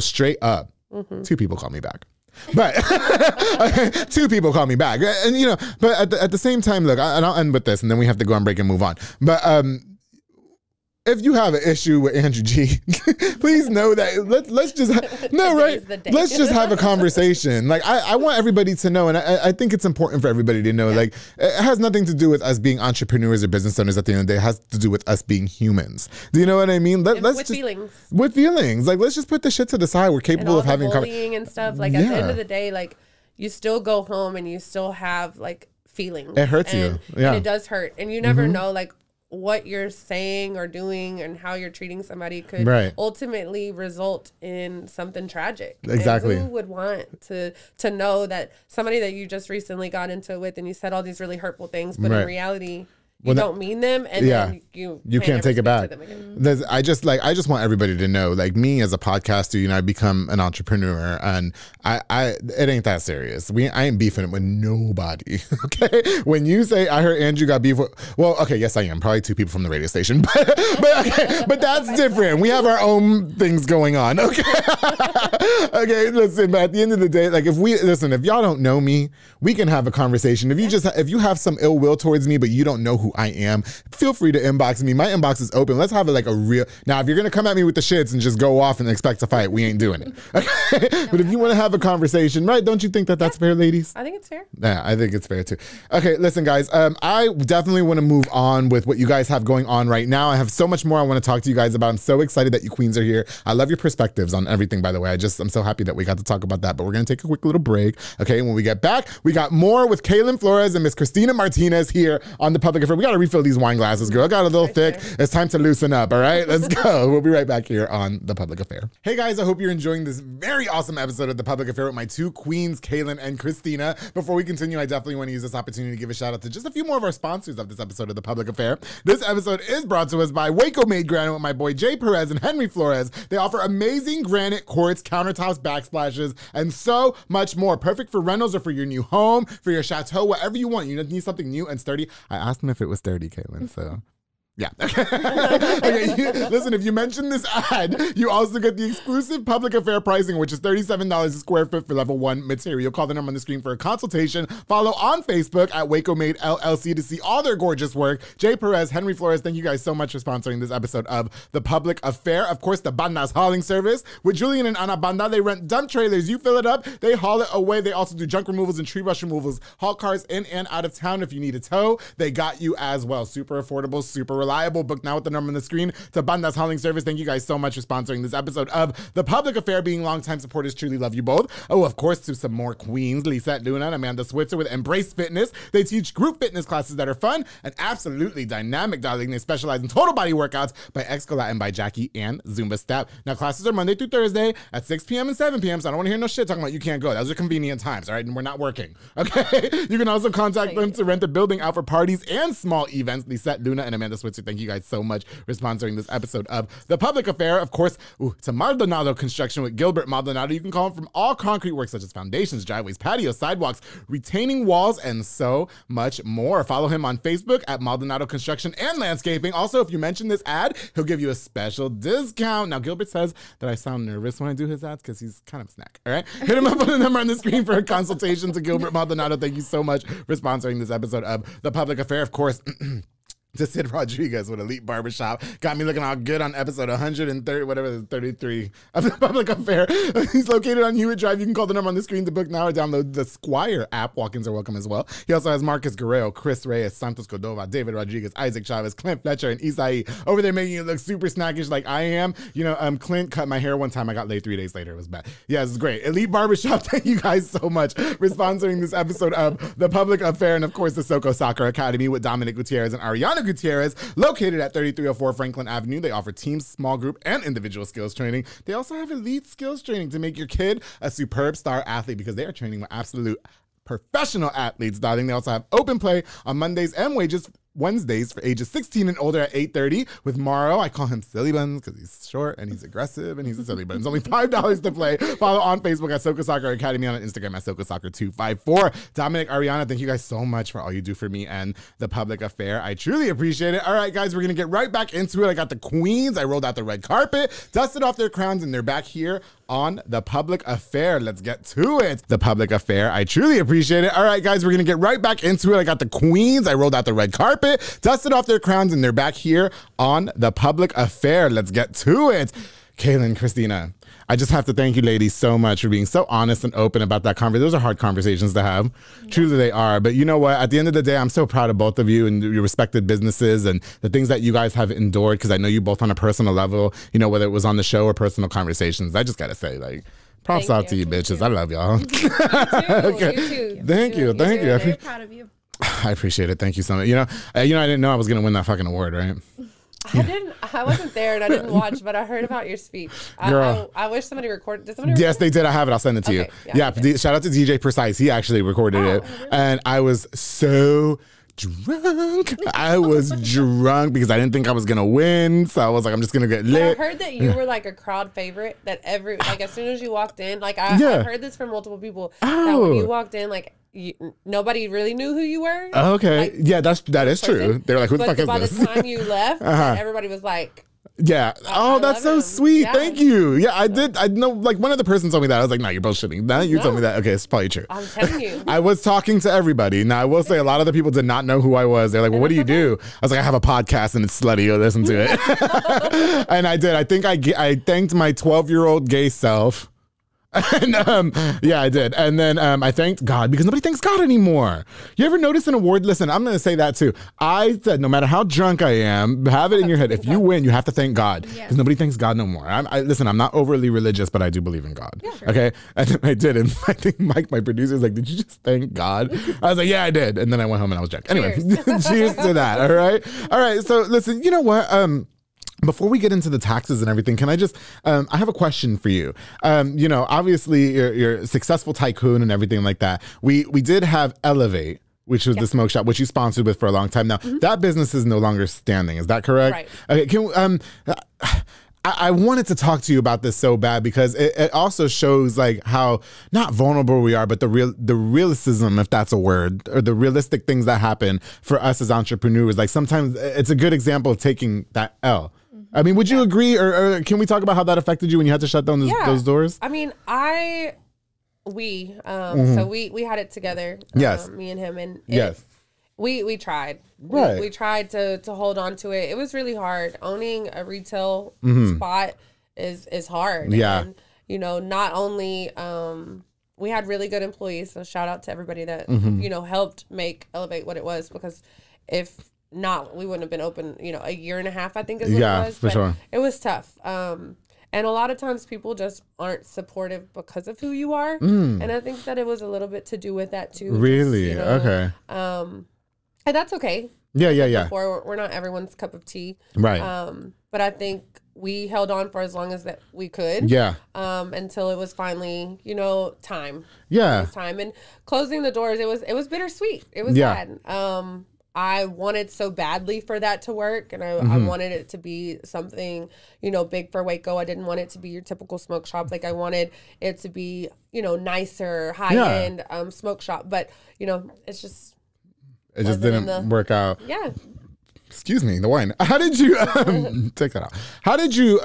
Straight up. 2 people call me back. But 2 people call me back. And but at the same time, look, and I'll end with this and then we have to go on break and move on. But if you have an issue with Andrew G, please know that let's just let's just have a conversation. I want everybody to know, and I think it's important for everybody to know. It has nothing to do with us being entrepreneurs or business owners. At the end of the day, it has to do with us being humans. Do you know what I mean? Feelings. With feelings, let's just put the shit to the side. We're capable of having bullying and stuff. At the end of the day, you still go home and you still have feelings. It hurts you, and it does hurt, and you never know what you're saying or doing and how you're treating somebody could ultimately result in something tragic. Exactly. And who would want to know that somebody that you just recently got into it with and you said all these really hurtful things, but in reality you don't mean them, and then you can't take it back. I just want everybody to know, me as a podcaster, I become an entrepreneur, and it ain't that serious. I ain't beefing with nobody. Okay, when you say I heard Andrew got beef with, yes I am, probably 2 people from the radio station, but that's different. We have our own things going on. Okay, okay. Listen, but at the end of the day, if y'all don't know me, we can have a conversation. If you have some ill will towards me, but you don't know who who I am, feel free to inbox me. My inbox is open. Let's have it like a real, now if you're gonna come at me with the shits and just go off and expect to fight, we ain't doing it. Okay? But if you wanna have a conversation, right, don't you think that that's fair, ladies? I think it's fair. Yeah, I think it's fair too. Okay, listen guys, I definitely wanna move on with what you guys have going on right now. I have so much more I wanna talk to you guys about. I'm so excited that you queens are here. I love your perspectives on everything, by the way. I'm so happy that we got to talk about that, but we're gonna take a quick little break. Okay, when we get back, we got more with Kalyn Flores and Miss Christina Martinez here on The Public Affair. We gotta refill these wine glasses, girl. Got a little thick. It's time to loosen up, all right? Let's go. We'll be right back here on The Public Affair. Hey guys, I hope you're enjoying this very awesome episode of The Public Affair with my two queens, Kalyn and Christina. Before we continue, I definitely want to use this opportunity to give a shout out to just a few more of our sponsors of this episode of The Public Affair. This episode is brought to us by Waco Made Granite with my boy Jay Perez and Henry Flores. They offer amazing granite quartz, countertops, backsplashes, and so much more. Perfect for rentals or for your new home, for your chateau, whatever you want. You need something new and sturdy. I asked him if it was sturdy, Kalyn, so... yeah. Okay, listen, if you mention this ad, you also get the exclusive Public Affair pricing, which is $37 a square foot for level 1 material. Call the number on the screen for a consultation. Follow on Facebook at Waco Made LLC to see all their gorgeous work. Jay Perez, Henry Flores, thank you guys so much for sponsoring this episode of The Public Affair. Of course, the Banda's hauling service. With Julian and Ana Banda, they rent dump trailers. You fill it up, they haul it away. They also do junk removals and tree brush removals. Haul cars in and out of town. If you need a tow, they got you as well. Super affordable, super reliable. Book now with the number on the screen to Banda's hauling service. Thank you guys so much for sponsoring this episode of The Public Affair. Being longtime supporters, truly love you both. Oh, of course, to some more queens, Lisette Luna and Amanda Switzer with Embrace Fitness. They teach group fitness classes that are fun and absolutely dynamic, darling. They specialize in total body workouts by Excolat and by Jackie and Zumba Step. Now, classes are Monday through Thursday at 6 p.m. and 7 p.m. So I don't want to hear no shit talking about you can't go. Those are convenient times, all right? And we're not working, okay? You can also contact them to rent a building out for parties and small events. Lisette Luna and Amanda Switzer, thank you guys so much for sponsoring this episode of The Public Affair. Of course, to Maldonado Construction with Gilbert Maldonado. You can call him from all concrete work such as foundations, driveways, patios, sidewalks, retaining walls, and so much more. Follow him on Facebook at Maldonado Construction and Landscaping. Also, if you mention this ad, he'll give you a special discount. Now, Gilbert says that I sound nervous when I do his ads because he's kind of a snack, all right? Hit him up on the number on the screen for a consultation to Gilbert Maldonado. Thank you so much for sponsoring this episode of The Public Affair. Of course, to Sid Rodriguez with Elite Barbershop. Got me looking all good on episode 130, whatever, 33 of The Public Affair. He's located on Hewitt Drive. You can call the number on the screen to book now or download the Squire app. Walk-ins are welcome as well. He also has Marcus Guerrero, Chris Reyes, Santos Cordova, David Rodriguez, Isaac Chavez, Clint Fletcher, and Isai over there making it look super snackish like I am. You know, Clint cut my hair one time. I got laid 3 days later. It was bad. Yeah, it's great. Elite Barbershop, thank you guys so much for sponsoring this episode of The Public Affair. And of course, the Soko Soccer Academy with Dominic Gutierrez and Ariana Gutierrez, located at 3304 Franklin Avenue. They offer team, small group, and individual skills training. They also have elite skills training to make your kid a superb star athlete because they are training with absolute professional athletes, darling. They also have open play on Mondays and Wednesdays for ages 16 and older at 8:30 with Morrow. I call him Silly Buns because he's short and he's aggressive and he's a silly buns. Only $5 to play. Follow on Facebook at Soko Soccer Academy, on Instagram at Soko Soccer 254. Dominic, Ariana, thank you guys so much for all you do for me and The Public Affair. I truly appreciate it. All right, guys, we're going to get right back into it. I got the queens. I rolled out the red carpet, dusted off their crowns, and they're back here on The Public Affair. Let's get to it. The Public Affair. I truly appreciate it. All right, guys, we're going to get right back into it. I got the queens. I rolled out the red carpet, dusted off their crowns, and they're back here on The Public Affair. Let's get to it. Kalyn, Christina, I just have to thank you ladies so much for being so honest and open about that conversation. Those are hard conversations to have. Yeah. Truly they are. But you know what? At the end of the day, I'm so proud of both of you and your respected businesses and the things that you guys have endured, because I know you both on a personal level, you know, whether it was on the show or personal conversations. I just got to say, like, props out to you bitches. I love y'all. You too. Okay. You too. Thank you. Thank you. I'm very proud of you. I appreciate it. Thank you so much. You know, I didn't know I was going to win that fucking award, right? I wasn't there and I didn't watch, but I heard about your speech. I wish somebody recorded. Did somebody record? Yes, they did. I have it. I'll send it to you. Yeah. Shout out to DJ Precise. He actually recorded it. Really? And I was so drunk. I was drunk because I didn't think I was gonna win. So I was like, I'm just gonna get lit. But I heard that you were like a crowd favorite. That as soon as you walked in, like I heard this from multiple people. That when you walked in, like nobody really knew who you were. Okay, like, yeah, that is true. They were like, who the fuck is this? By the time you left, everybody was like, Yeah. Oh, that's so sweet. Yeah. Thank you. Yeah, I did. I know, like, one other person told me that. I was like, no, you're bullshitting. Now you told me that. Okay, it's probably true. I'm telling you. I was talking to everybody. Now, I will say a lot of the people did not know who I was. They're like, well, what do you do? I was like, I have a podcast and it's slutty. You'll listen to it. And I did. I think I thanked my 12-year-old gay self. And yeah, I did. And then I thanked God because nobody thanks God anymore. You ever notice an award? Listen, I'm going to say that too. I said, no matter how drunk I am, have it in your head. If you win, you have to thank God because nobody thanks God no more. Listen, I'm not overly religious, but I do believe in God. Yeah, sure. Okay. And then I did. And I think Mike, my producer, is like, did you just thank God? I was like, yeah, I did. And then I went home and I was drunk. Anyway, cheers to that. All right. All right. So listen, you know what? Before we get into the taxes and everything, can I just, I have a question for you. You know, obviously you're a successful tycoon and everything like that. We did have Elevate, which was the smoke shop, which you sponsored with for a long time now. That business is no longer standing. Is that correct? Right. Okay. I wanted to talk to you about this so bad because it also shows like how not vulnerable we are, but the realism, if that's a word, or the realistic things that happen for us as entrepreneurs. Like sometimes it's a good example of taking that L. I mean, would you agree, or can we talk about how that affected you when you had to shut down those doors? I mean, so we had it together. Yes. Me and him, and yes, we tried. Right. We tried to hold on to it. It was really hard. Owning a retail spot is hard. Yeah. And, you know, not only we had really good employees, so shout out to everybody that you know helped make Elevate what it was, because if not, we wouldn't have been open, you know, a year and a half, I think is what it was. For sure. It was tough. And a lot of times people just aren't supportive because of who you are. And I think that it was a little bit to do with that too. Really? Just, you know, okay. And that's okay. Yeah. Before, we're not everyone's cup of tea. Right. But I think we held on for as long as that we could. Yeah. Until it was finally, you know, time. Yeah. It was time. And closing the doors, it was bittersweet. It was bad. I wanted so badly for that to work, and I wanted it to be something, you know, big for Waco. I didn't want it to be your typical smoke shop. Like, I wanted it to be, you know, nicer, high-end smoke shop. But, you know, it just didn't work out. Yeah. Excuse me, the wine. How did you take that out? How did you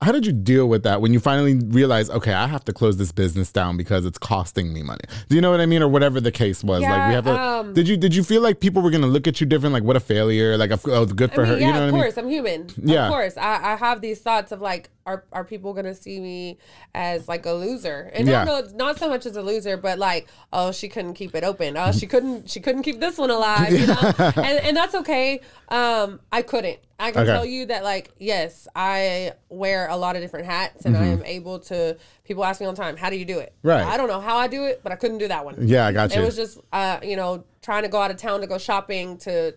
how did you deal with that when you finally realized, okay, I have to close this business down because it's costing me money? Do you know what I mean? Or whatever the case was. Yeah, like we have to, did you feel like people were going to look at you different? Like, what a failure. Like, oh, good for her. Yeah, you know of what course. I mean? I'm human. Yeah. Of course. I have these thoughts of like, are people going to see me as like a loser? And not so much as a loser, but like, oh, she couldn't keep it open. Oh, she couldn't keep this one alive, you know? And that's okay. I couldn't. I can tell you that, like, yes, I wear a lot of different hats, and I am able to, people ask me all the time, how do you do it? Right. I don't know how I do it, but I couldn't do that one. Yeah, I got you. It was just, you know, trying to go out of town to go shopping, to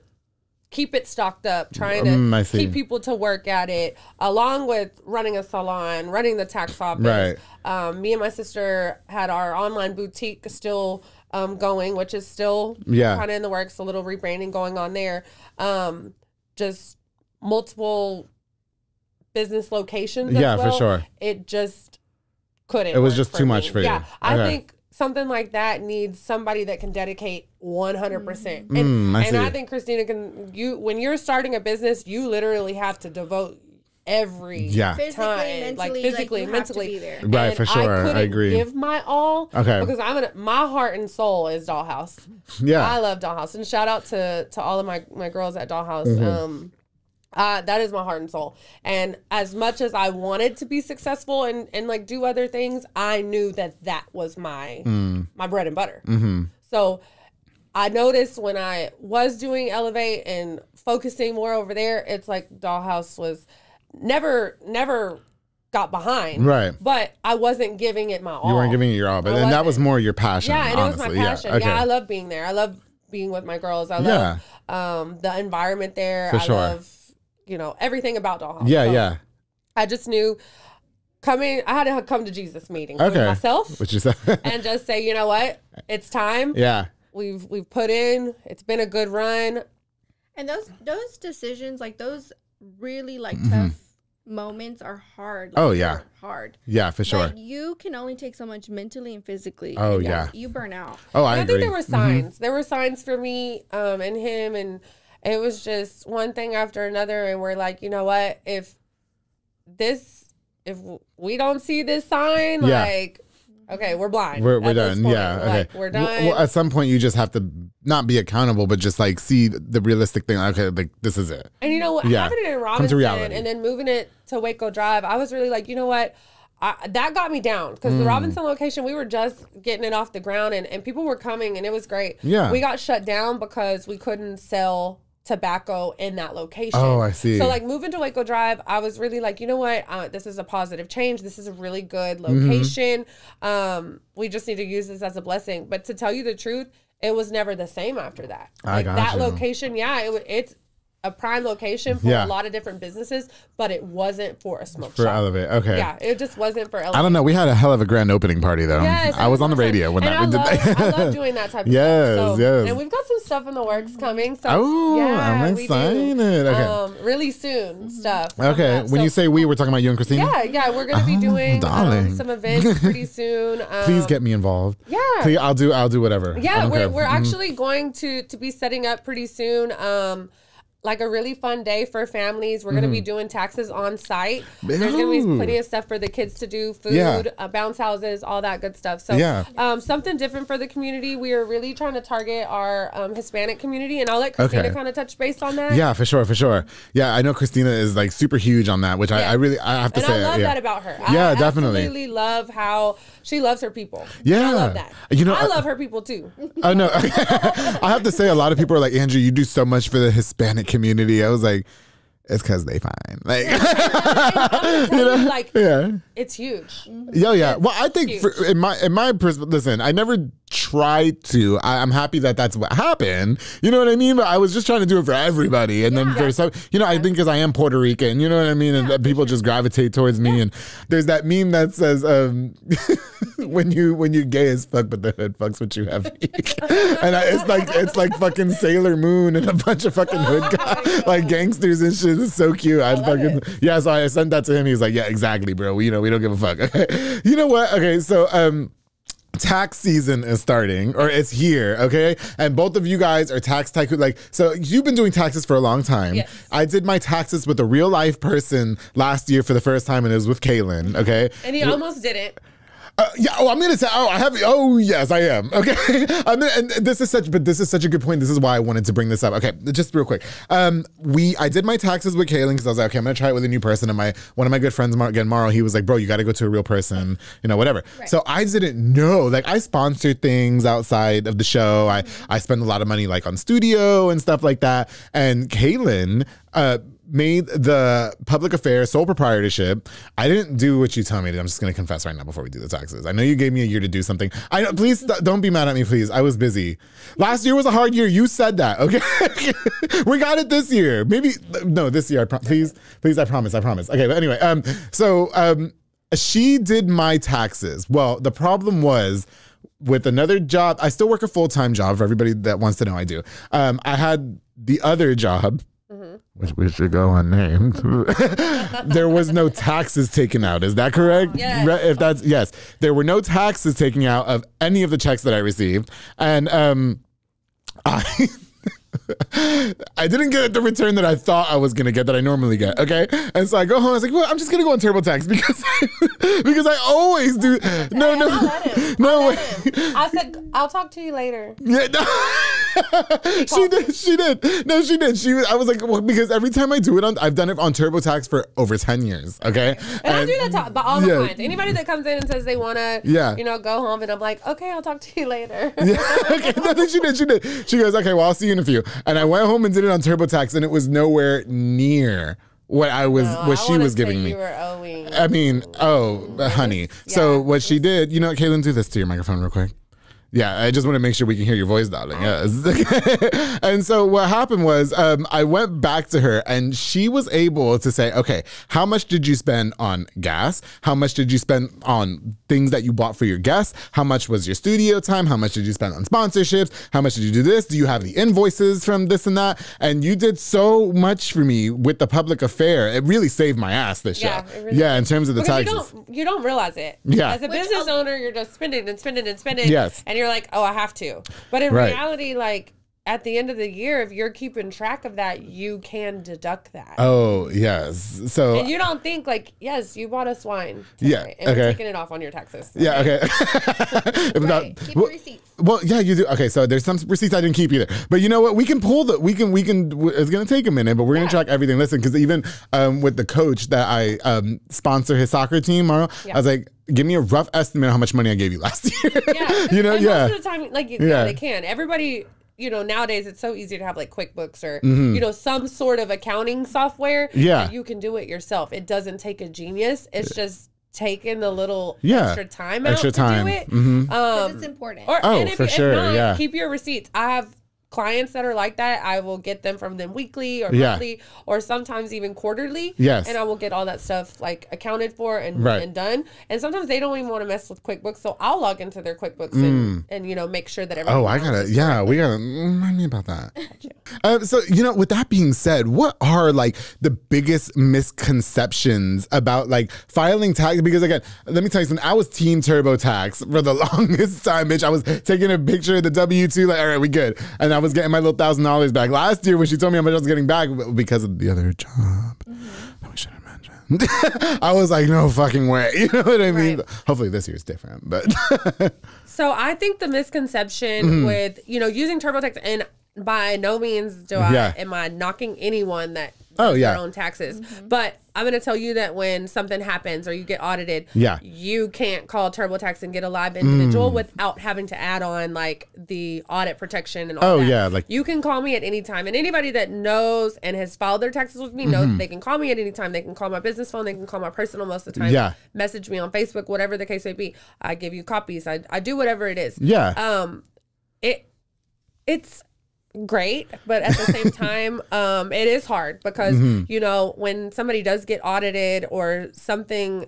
keep it stocked up, trying to keep people to work at it, along with running a salon, running the tax office. Right. Me and my sister had our online boutique still going, which is still kind of in the works, a little rebranding going on there. Just multiple business locations. Yeah, for sure. It just couldn't. It was just too much for you. Yeah, I think something like that needs somebody that can dedicate 100%. And I think Christina can. When you're starting a business, you literally have to devote every time, physically, mentally. Right, and for sure. I agree. Give my all. Okay. Because my heart and soul is Dollhouse. Yeah. I love Dollhouse, and shout out to all of my girls at Dollhouse. That is my heart and soul. And as much as I wanted to be successful and like do other things, I knew that was my bread and butter. So I noticed when I was doing Elevate and focusing more over there, it's like Dollhouse was never got behind. Right. But I wasn't giving it my all. You weren't giving it your all, but and that was more your passion. Yeah, and honestly. It was my passion. Yeah, I love being there. I love being with my girls. I love the environment there. For sure. Love, you know, everything about Dollhouse. Yeah, so I just knew I had to come to Jesus meeting with myself. What you said. And just say, you know what? It's time. Yeah. We've put in. It's been a good run. And those decisions, like those really like tough moments are hard. Like, hard. Yeah, for sure. But you can only take so much mentally and physically. Oh, and yeah. You burn out. Oh, I agree. think there were signs. There were signs for me and him and it was just one thing after another. And we're like, you know what? If we don't see this sign, like, okay, we're blind. We're done. Yeah. Okay. Like, we're done. Well, at some point, you just have to not be accountable, but just like see the realistic thing. Okay, like this is it. And you know what? Having it in Robinson and then moving it to Waco Drive, I was really like, you know what? That got me down because the Robinson location, we were just getting it off the ground and people were coming and it was great. Yeah. We got shut down because we couldn't sell tobacco in that location. Oh, I see. So like moving to Waco Drive, I was really like, you know what? This is a positive change. This is a really good location. We just need to use this as a blessing. But to tell you the truth, it was never the same after that. Like that location, it's a prime location for a lot of different businesses, but it wasn't for a smoke shop. For Elevate, okay. Yeah, it just wasn't for Elevate. I don't know. We had a hell of a grand opening party, though. Yes, I was on the radio when we did that. I love doing that type of stuff. Yes. And we've got some stuff in the works coming. So I'm excited. Okay. Really soon stuff. Okay. When you say we're talking about you and Christina? Yeah, we're going to be doing some events pretty soon. Please get me involved. Yeah. Please, I'll do whatever. Yeah, we're actually going to be setting up pretty soon. Like a really fun day for families. We're going to be doing taxes on site. There's going to be plenty of stuff for the kids to do, food, bounce houses, all that good stuff. So something different for the community. We are really trying to target our Hispanic community, and I'll let Christina kind of touch base on that. Yeah, for sure. Yeah, I know Christina is like super huge on that, which I have to say. And I love that about her. Yeah, definitely. I absolutely love how she loves her people. Yeah. I love that. You know, I love her people too. Oh, no. I have to say, a lot of people are like, Andrew, you do so much for the Hispanic community. I was like, it's because they fine. Like, it's huge. Yeah. Well, I think in my perspective, listen, I never tried to. I'm happy that that's what happened. You know what I mean? But I was just trying to do it for everybody. And then for some, I think because I am Puerto Rican, you know what I mean? And that people just gravitate towards me. And there's that meme that says, when you gay as fuck, but the hood fucks with you heavy. And it's like fucking Sailor Moon and a bunch of fucking hood guys, like gangsters and shit. It's so cute. So I sent that to him. He's like, yeah, exactly, bro. We don't give a fuck. Okay. You know what? Okay, so tax season is starting, or it's here, okay? And both of you guys are tax tycoon. Like, so you've been doing taxes for a long time. Yes. I did my taxes with a real life person last year for the first time, and it was with Kalyn, okay? And he almost didn't. I'm gonna say. I have. Oh, yes, I am. Okay, and this is such a good point. This is why I wanted to bring this up. Okay, just real quick. I did my taxes with Kalyn because I was like, okay, I'm gonna try it with a new person. And one of my good friends, Morrow, he was like, bro, you got to go to a real person. Whatever. Right. So I didn't know. Like, I sponsor things outside of the show. I spend a lot of money like on studio and stuff like that. And Kalyn made the public affairs sole proprietorship. I didn't do what you tell me to. I'm just going to confess right now before we do the taxes. I know you gave me a year to do something. I know. Please don't be mad at me, please. I was busy. Last year was a hard year. You said that, okay? We got it this year. Maybe, no, this year. Please, I promise. Okay, but anyway, so she did my taxes. Well, the problem was, with another job, I still work a full-time job. For everybody that wants to know, I do. I had the other job, which we should go unnamed. There was no taxes taken out. Is that correct? Yes. Yes. There were no taxes taken out of any of the checks that I received. And I didn't get the return that I thought I was gonna get, that I normally get. Okay, and so I go home. I was like, well, I'm just gonna go on TurboTax because I always do. No. I said, I'll talk to you later. Yeah, no. She did. No, she did. I was like, well, because every time I do it I've done it on TurboTax for over 10 years. Okay, and I do that but all the clients. Anybody that comes in and says they want to, go home, and I'm like, okay, I'll talk to you later. Okay, no, she did. She goes, okay, well, I'll see you in a few. And I went home and did it on TurboTax, and it was nowhere near what she was giving me. You were owing. I mean, honey. Yeah. So what she did, Kalyn, do this to your microphone real quick. Yeah, I just want to make sure we can hear your voice, darling. Yes. And so what happened was I went back to her, and she was able to say, okay, how much did you spend on gas? How much did you spend on things that you bought for your guests? How much was your studio time? How much did you spend on sponsorships? How much did you do this? Do you have the invoices from this and that? And you did so much for me with the public affair. It really saved my ass this year. Really in terms of the taxes. You don't realize it. Yeah. As a business owner, you're just spending and spending and spending. Yes. And you're like, oh, I have to. But in reality, like, at the end of the year, if you're keeping track of that, you can deduct that. Oh, yes. So, and you don't think like, yes, you bought us wine tonight, and we're taking it off on your taxes. Okay? Yeah, okay. Right. Keep the receipts. Well, yeah, you do. Okay, so there's some receipts I didn't keep either. But you know what? We can pull we can, it's going to take a minute, but we're going to track everything. Listen, because even with the coach that I sponsor his soccer team, Mara, I was like, give me a rough estimate of how much money I gave you last year. Yeah. You know, and most of the time, like, they can. Everybody... You know, nowadays it's so easy to have like QuickBooks or, you know, some sort of accounting software. Yeah. That you can do it yourself. It doesn't take a genius. It's just taking the little extra time out to do it. Because it's important. For sure. Keep your receipts. I have clients that are like that. I will get them from them weekly or monthly or sometimes even quarterly. Yes. And I will get all that stuff like accounted for and done. And sometimes they don't even want to mess with QuickBooks. So I'll log into their QuickBooks and you know, make sure that everything. We gotta remind me about that. So, you know, with that being said, what are like the biggest misconceptions about like filing tax? Because again, let me tell you something. I was team TurboTax for the longest time, bitch. I was taking a picture of the W-2, like, all right, we good. And I was getting my little $1,000 back last year when she told me how much I was getting back because of the other job that we should have mentioned. I was like, no fucking way. You know what I mean? Right. Hopefully this year's different, but. So I think the misconception with, you know, using TurboTax, and by no means am I knocking anyone that does their own taxes. But I'm going to tell you that when something happens or you get audited, you can't call TurboTax and get a live individual without having to add on like the audit protection and all that. Like you can call me at any time. And anybody that knows and has filed their taxes with me knows that they can call me at any time. They can call my business phone. They can call my personal most of the time. Message me on Facebook, whatever the case may be. I give you copies. I do whatever it is. It's great, but at the same time it is hard because you know, when somebody does get audited or something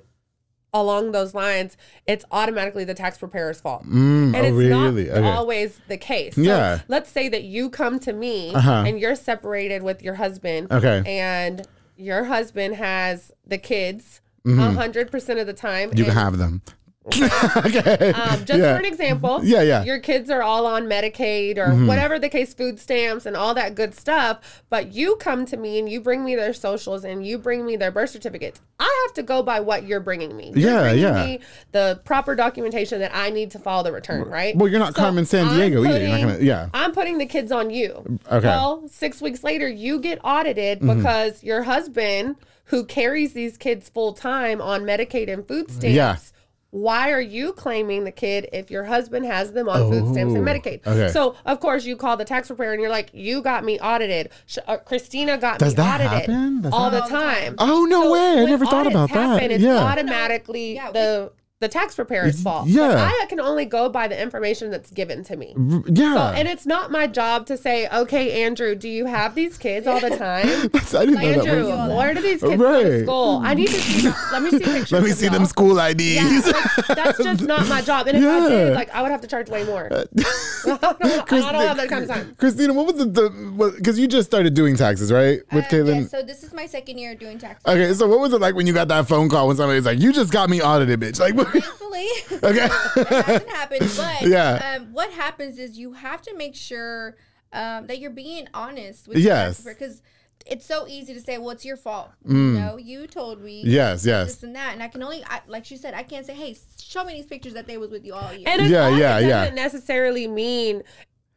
along those lines, it's automatically the tax preparer's fault. And it's not always the case. So let's say that you come to me and you're separated with your husband and your husband has the kids 100% of the time. You can have them. Okay. Just for an example, your kids are all on Medicaid or whatever the case, food stamps and all that good stuff, but you come to me and you bring me their socials and you bring me their birth certificates. I have to go by what you're bringing me. You're bringing me the proper documentation that I need to file the return, right? Well, you're not Carmen Sandiego either. You're not gonna, I'm putting the kids on you. Okay. Well, 6 weeks later, you get audited because your husband, who carries these kids full time on Medicaid and food stamps, why are you claiming the kid if your husband has them on food stamps and Medicaid? Okay. So, of course, you call the tax preparer and you're like, you got me audited. Christina got me audited all the time. Oh, no way. I never thought about that. It's automatically the tax preparer's fault. I can only go by the information that's given to me. And it's not my job to say, okay, Andrew, do you have these kids all the time? Andrew, where do these kids go to school? I need to see, let me see pictures. Let me see them school IDs. That's just not my job. And if I did, like, I would have to charge way more. I don't have that kind of time. Christina, what was because you just started doing taxes, right? With Kalyn? Yeah, so this is my second year doing taxes. Okay, so what was it like when you got that phone call when somebody was like, you just got me audited, bitch? Like, thankfully, it hasn't happened. But what happens is you have to make sure that you're being honest with your because it's so easy to say, well, it's your fault. You know, you told me this and that. And I can only, like she said, I can't say, hey, show me these pictures that they was with you all year. And it doesn't necessarily mean...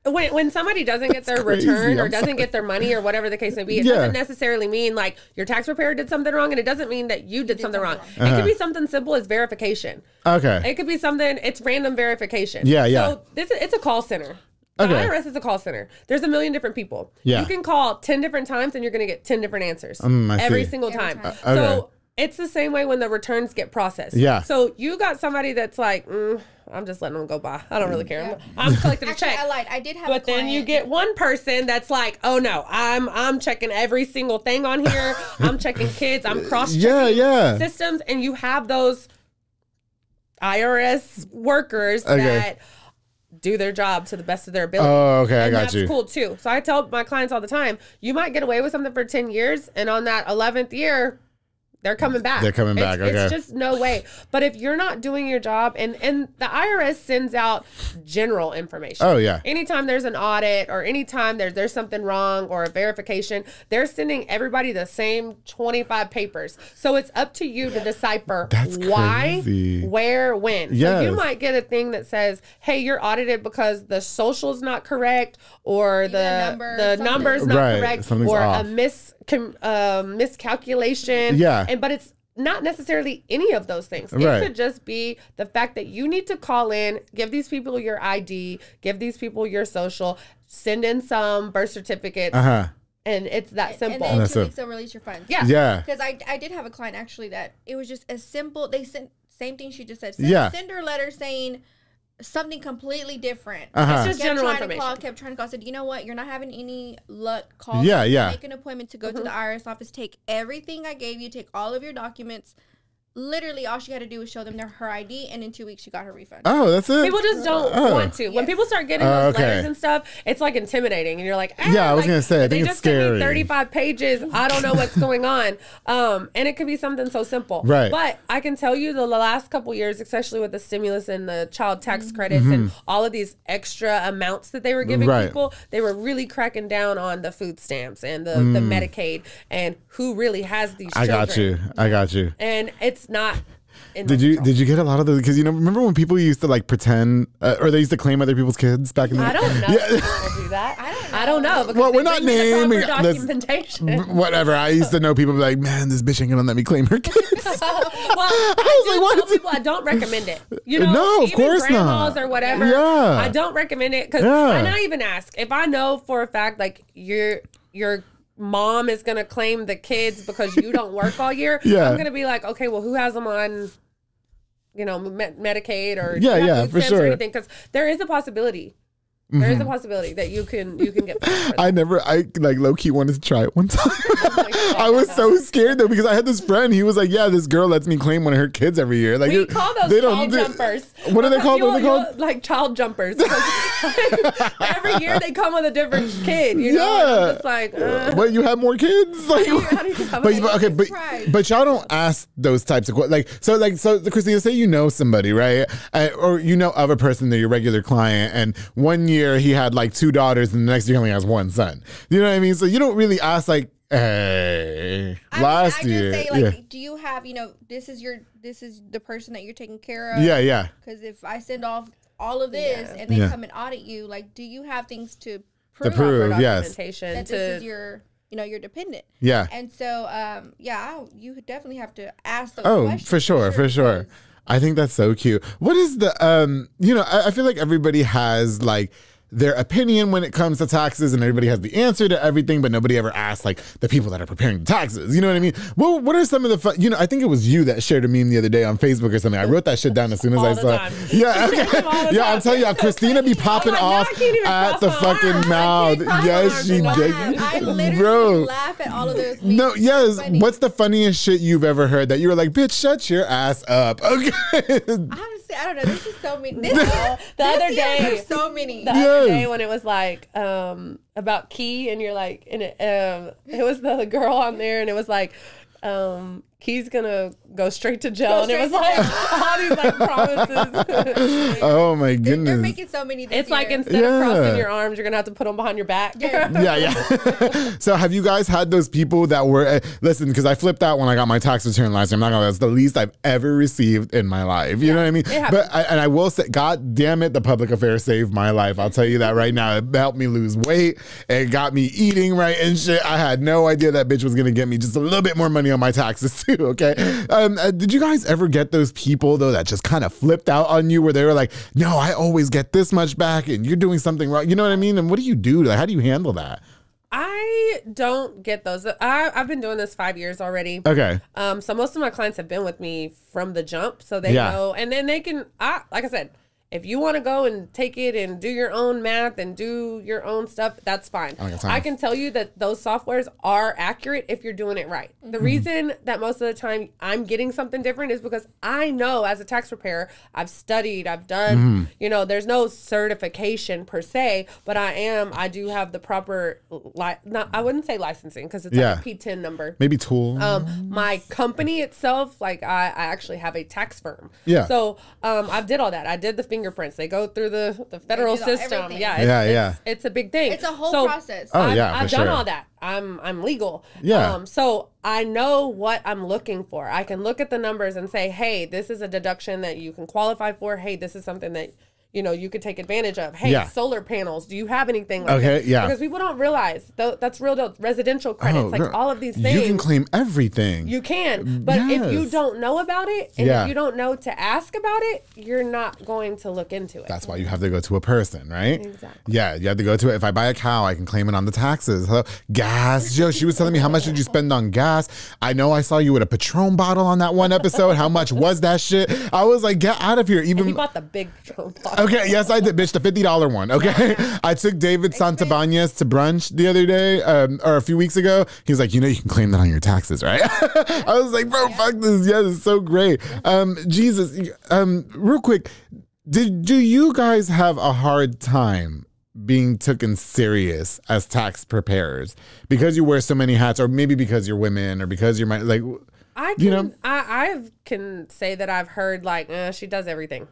When somebody doesn't get their return or doesn't get their money or whatever the case may be, it doesn't necessarily mean like your tax preparer did something wrong, and it doesn't mean that you did something wrong. It could be something simple as verification. Okay. It could be something, it's random verification. So it's a call center. The IRS is a call center. There's a million different people. You can call 10 different times and you're going to get 10 different answers every single time. So it's the same way when the returns get processed. So you got somebody that's like, I'm just letting them go by. I don't really care. I'm collecting a check. I lied. I did have But then you get one person that's like, oh no, I'm checking every single thing on here. I'm checking kids. I'm cross-checking systems. And you have those IRS workers that do their job to the best of their ability. Oh, okay. I got you. That's cool too. So I tell my clients all the time, you might get away with something for 10 years. And on that 11th year, they're coming back. They're coming back. Okay. It's just no way. But if you're not doing your job, and the IRS sends out general information. Oh, yeah. Anytime there's an audit or anytime there's something wrong or a verification, they're sending everybody the same 25 papers. So it's up to you to decipher why, where, when. Yes. So you might get a thing that says, hey, you're audited because the social's not correct or the number's not correct Something's or off. a miscalculation. Yeah. But it's not necessarily any of those things. It could just be the fact that you need to call in, give these people your ID, give these people your social, send in some birth certificates. And it's that simple. And then 2 weeks they'll release your funds. Yeah. Yeah. Because I did have a client actually that it was just as simple. They sent same thing she just said. Send her a letter saying something completely different. It's just general information. Kept trying to call. Said, you know what? You're not having any luck. Call. Make an appointment to go to the IRS office. Take everything I gave you. Take all of your documents. Literally, all she had to do was show them her ID, and in 2 weeks, she got her refund. Oh, that's it? People just don't want to. When people start getting those letters and stuff, it's like intimidating, and you're like, I was going to say, I think it's scary. They just sent me 35 pages. I don't know what's going on. And it could be something so simple. Right. But I can tell you the last couple years, especially with the stimulus and the child tax credits and all of these extra amounts that they were giving people, they were really cracking down on the food stamps and the Medicaid and who really has these children. I got you. And it's not. Did you get a lot of those? Because remember when people used to like pretend, or they used to claim other people's kids back in the day? I don't know. If people do that. I don't know. Well, we're not naming documentation. Whatever. I used to know people be like, man, this bitch ain't gonna let me claim her kids. I was like, people, I don't recommend it. No, of course not. Or whatever. Yeah. I don't recommend it because I not even ask if I know for a fact like your mom is gonna claim the kids because you don't work all year. I'm gonna be like, okay, well, who has them on, Medicaid or for sure, or anything? Because there is a possibility. There is a possibility that you can get. I like low key wanted to try it one time. I was so scared though because I had this friend. He was like, "Yeah, this girl lets me claim one of her kids every year." Like we call those child jumpers. What are they called? What are they called? Like child jumpers. Every year they come with a different kid. You know, and I'm just like, but you have more kids. Like, but y'all don't ask those types of questions. So Christina, say you know somebody, right, or you know of a person that your regular client, and 1 year he had like 2 daughters, and the next year he only has 1 son. You know what I mean? So you don't really ask like, hey, last year. I just say like, do you have, this is the person that you're taking care of? Yeah. Because if I send off all of this and they come and audit you, like, do you have things to prove yes, that this is your your dependent? Yeah. And so you definitely have to ask those questions. For sure. I think that's so cute. What is the I feel like everybody has like their opinion when it comes to taxes, and everybody has the answer to everything, but nobody ever asks like the people that are preparing the taxes. You know what I mean? Well, what are some of the fun, I think it was you that shared a meme the other day on Facebook or something. I wrote that shit down as soon as I saw it. Yeah, okay. I'm telling you, Christina be popping off at the fucking mouth. Yes, she did. I literally laugh at all of those memes. No, yes. What's the funniest shit you've ever heard that you were like, bitch, shut your ass up? Okay. Honestly, I don't know. There's just so many. The other day, there's so many. The other day when it was like about Key, and you're like, and it was the girl on there, and it was like, Key's gonna go straight to jail, and it was like all these like promises. Oh my goodness! They're making so many. It's like instead of crossing your arms, you're gonna have to put them behind your back. Yeah. So have you guys had those people that were listen? Because I flipped out when I got my tax return last year. I'm not gonna lie, that's the least I've ever received in my life. You know what I mean? But I will say, God damn it, the public affairs saved my life. I'll tell you that right now. It helped me lose weight. It got me eating right and shit. I had no idea that bitch was gonna get me just a little bit more money on my taxes too. Okay. Did you guys ever get those people though that just kind of flipped out on you, where they were like, no, I always get this much back and you're doing something wrong? You know what I mean? And what do you do? Like, how do you handle that? I don't get those. I've been doing this 5 years already. Okay. So most of my clients have been with me from the jump, so they know, and then they can, like I said, If you want to go and take it and do your own math and do your own stuff, that's fine. I can tell you that those softwares are accurate if you're doing it right. The reason that most of the time I'm getting something different is because I know as a tax preparer, I've studied, I've done, you know, there's no certification per se, but I do have the proper, I wouldn't say licensing because it's like a P10 number. Maybe tool. My company itself, like I actually have a tax firm. Yeah. So I did all that. I did the fingerprints. They go through the federal system. Everything. It's a big thing. It's a whole process. I've done all that. I'm legal. Yeah. So I know what I'm looking for. I can look at the numbers and say, hey, this is a deduction that you can qualify for. Hey, this is something that you know, you could take advantage of. Hey, solar panels. Do you have anything like that? Yeah. Because people don't realize that's real residential credits, like all of these things. You can claim everything. You can, but if you don't know about it and if you don't know to ask about it, you're not going to look into it. That's why you have to go to a person, right? Exactly. Yeah, you have to go to it. If I buy a cow, I can claim it on the taxes. Hello, gas. Joe, she was telling me how much did you spend on gas? I know I saw you with a Patron bottle on that one episode. How much was that shit? I was like, get out of here. Even he bought the big Patron bottle. Okay, yes, I did, bitch. The $50 one. Okay, I took David Santabanez to brunch the other day, or a few weeks ago. He's like, you know, you can claim that on your taxes, right? I was like, bro, fuck this. Yes, it's so great. Jesus, real quick, do you guys have a hard time being taken serious as tax preparers because you wear so many hats, or maybe because you're women, or because you're like? I can say that I've heard like she does everything.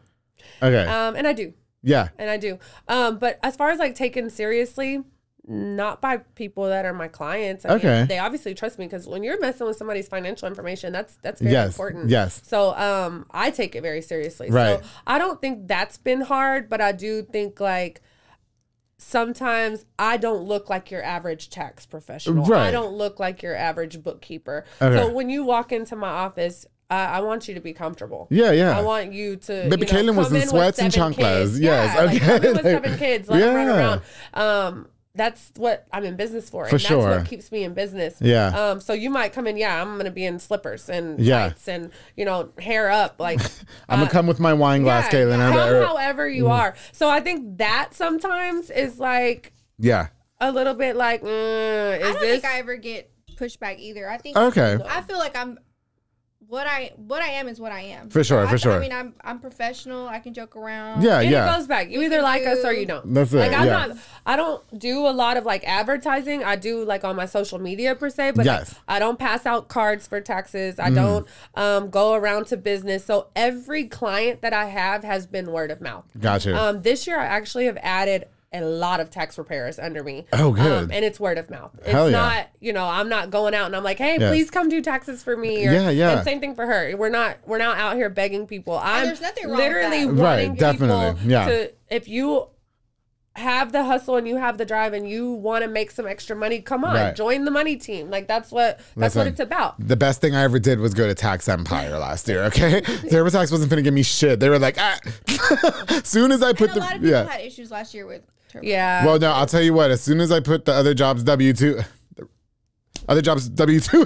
Okay. And I do. Yeah. And I do. But as far as like taken seriously, not by people that are my clients. I mean, they obviously trust me because when you're messing with somebody's financial information, that's very important. Yes. So I take it very seriously. Right. So I don't think that's been hard, but I do think like sometimes I don't look like your average tax professional. Right. I don't look like your average bookkeeper. Okay. So when you walk into my office, I want you to be comfortable. Yeah, yeah. I want you to. Baby Kalyn was in sweats and chanclas. Yes, okay. Like, come in with 7 kids, let them run around. That's what I'm in business for. And that's what keeps me in business. Yeah. So you might come in, I'm going to be in slippers and tights and, hair up. Like I'm going to come with my wine glass, Kalyn. Come however you are. So I think that sometimes is like a little bit like, I don't think I ever get pushback either. I think I feel like I'm what I am is what I am. For sure. I mean, I'm professional. I can joke around. Yeah, and it goes back. You either like us or you don't. That's it. Like I don't do a lot of like advertising. I do like on my social media per se, but I don't pass out cards for taxes. I don't go around to business. So every client that I have has been word of mouth. Gotcha. This year I actually have added a lot of tax preparers under me. Oh, good. And it's word of mouth. It's not, I'm not going out and I'm like, hey, please come do taxes for me. Or, And same thing for her. We're not out here begging people. There's nothing wrong literally with that. wanting people definitely. to, if you have the hustle and you have the drive and you want to make some extra money, come on, join the money team. Like that's what it's about. The best thing I ever did was go to Tax Empire last year. Okay, TurboTax wasn't finna give me shit. They were like, soon as I put a lot of people had issues last year with TurboTax. Yeah. Well, no, I'll tell you what. As soon as I put the other jobs W2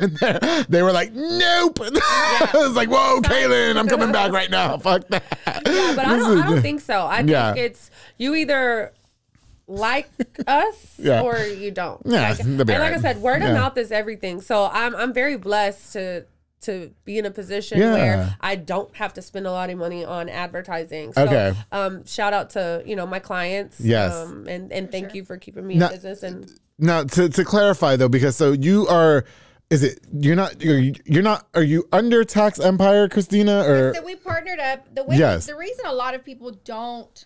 in there, they were like, nope. I was like, whoa, Kalyn, I'm coming back right now. Fuck that. Yeah, but I don't think so. I think it's you either like us or you don't. Yeah, and like I said, word of mouth is everything. So I'm very blessed to be in a position where I don't have to spend a lot of money on advertising. So shout out to my clients. Yes. And thank you for keeping me in business. And now to clarify though, because so you are. Are you under Tax Empire, Christina? Or so we partnered up. The reason a lot of people don't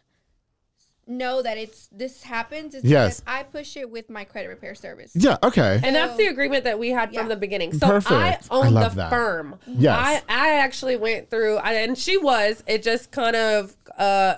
know that this happens is because I push it with my credit repair service. Yeah, okay. And that's the agreement that we had from the beginning. So I own the firm. Yes. I actually went through, and it just kind of,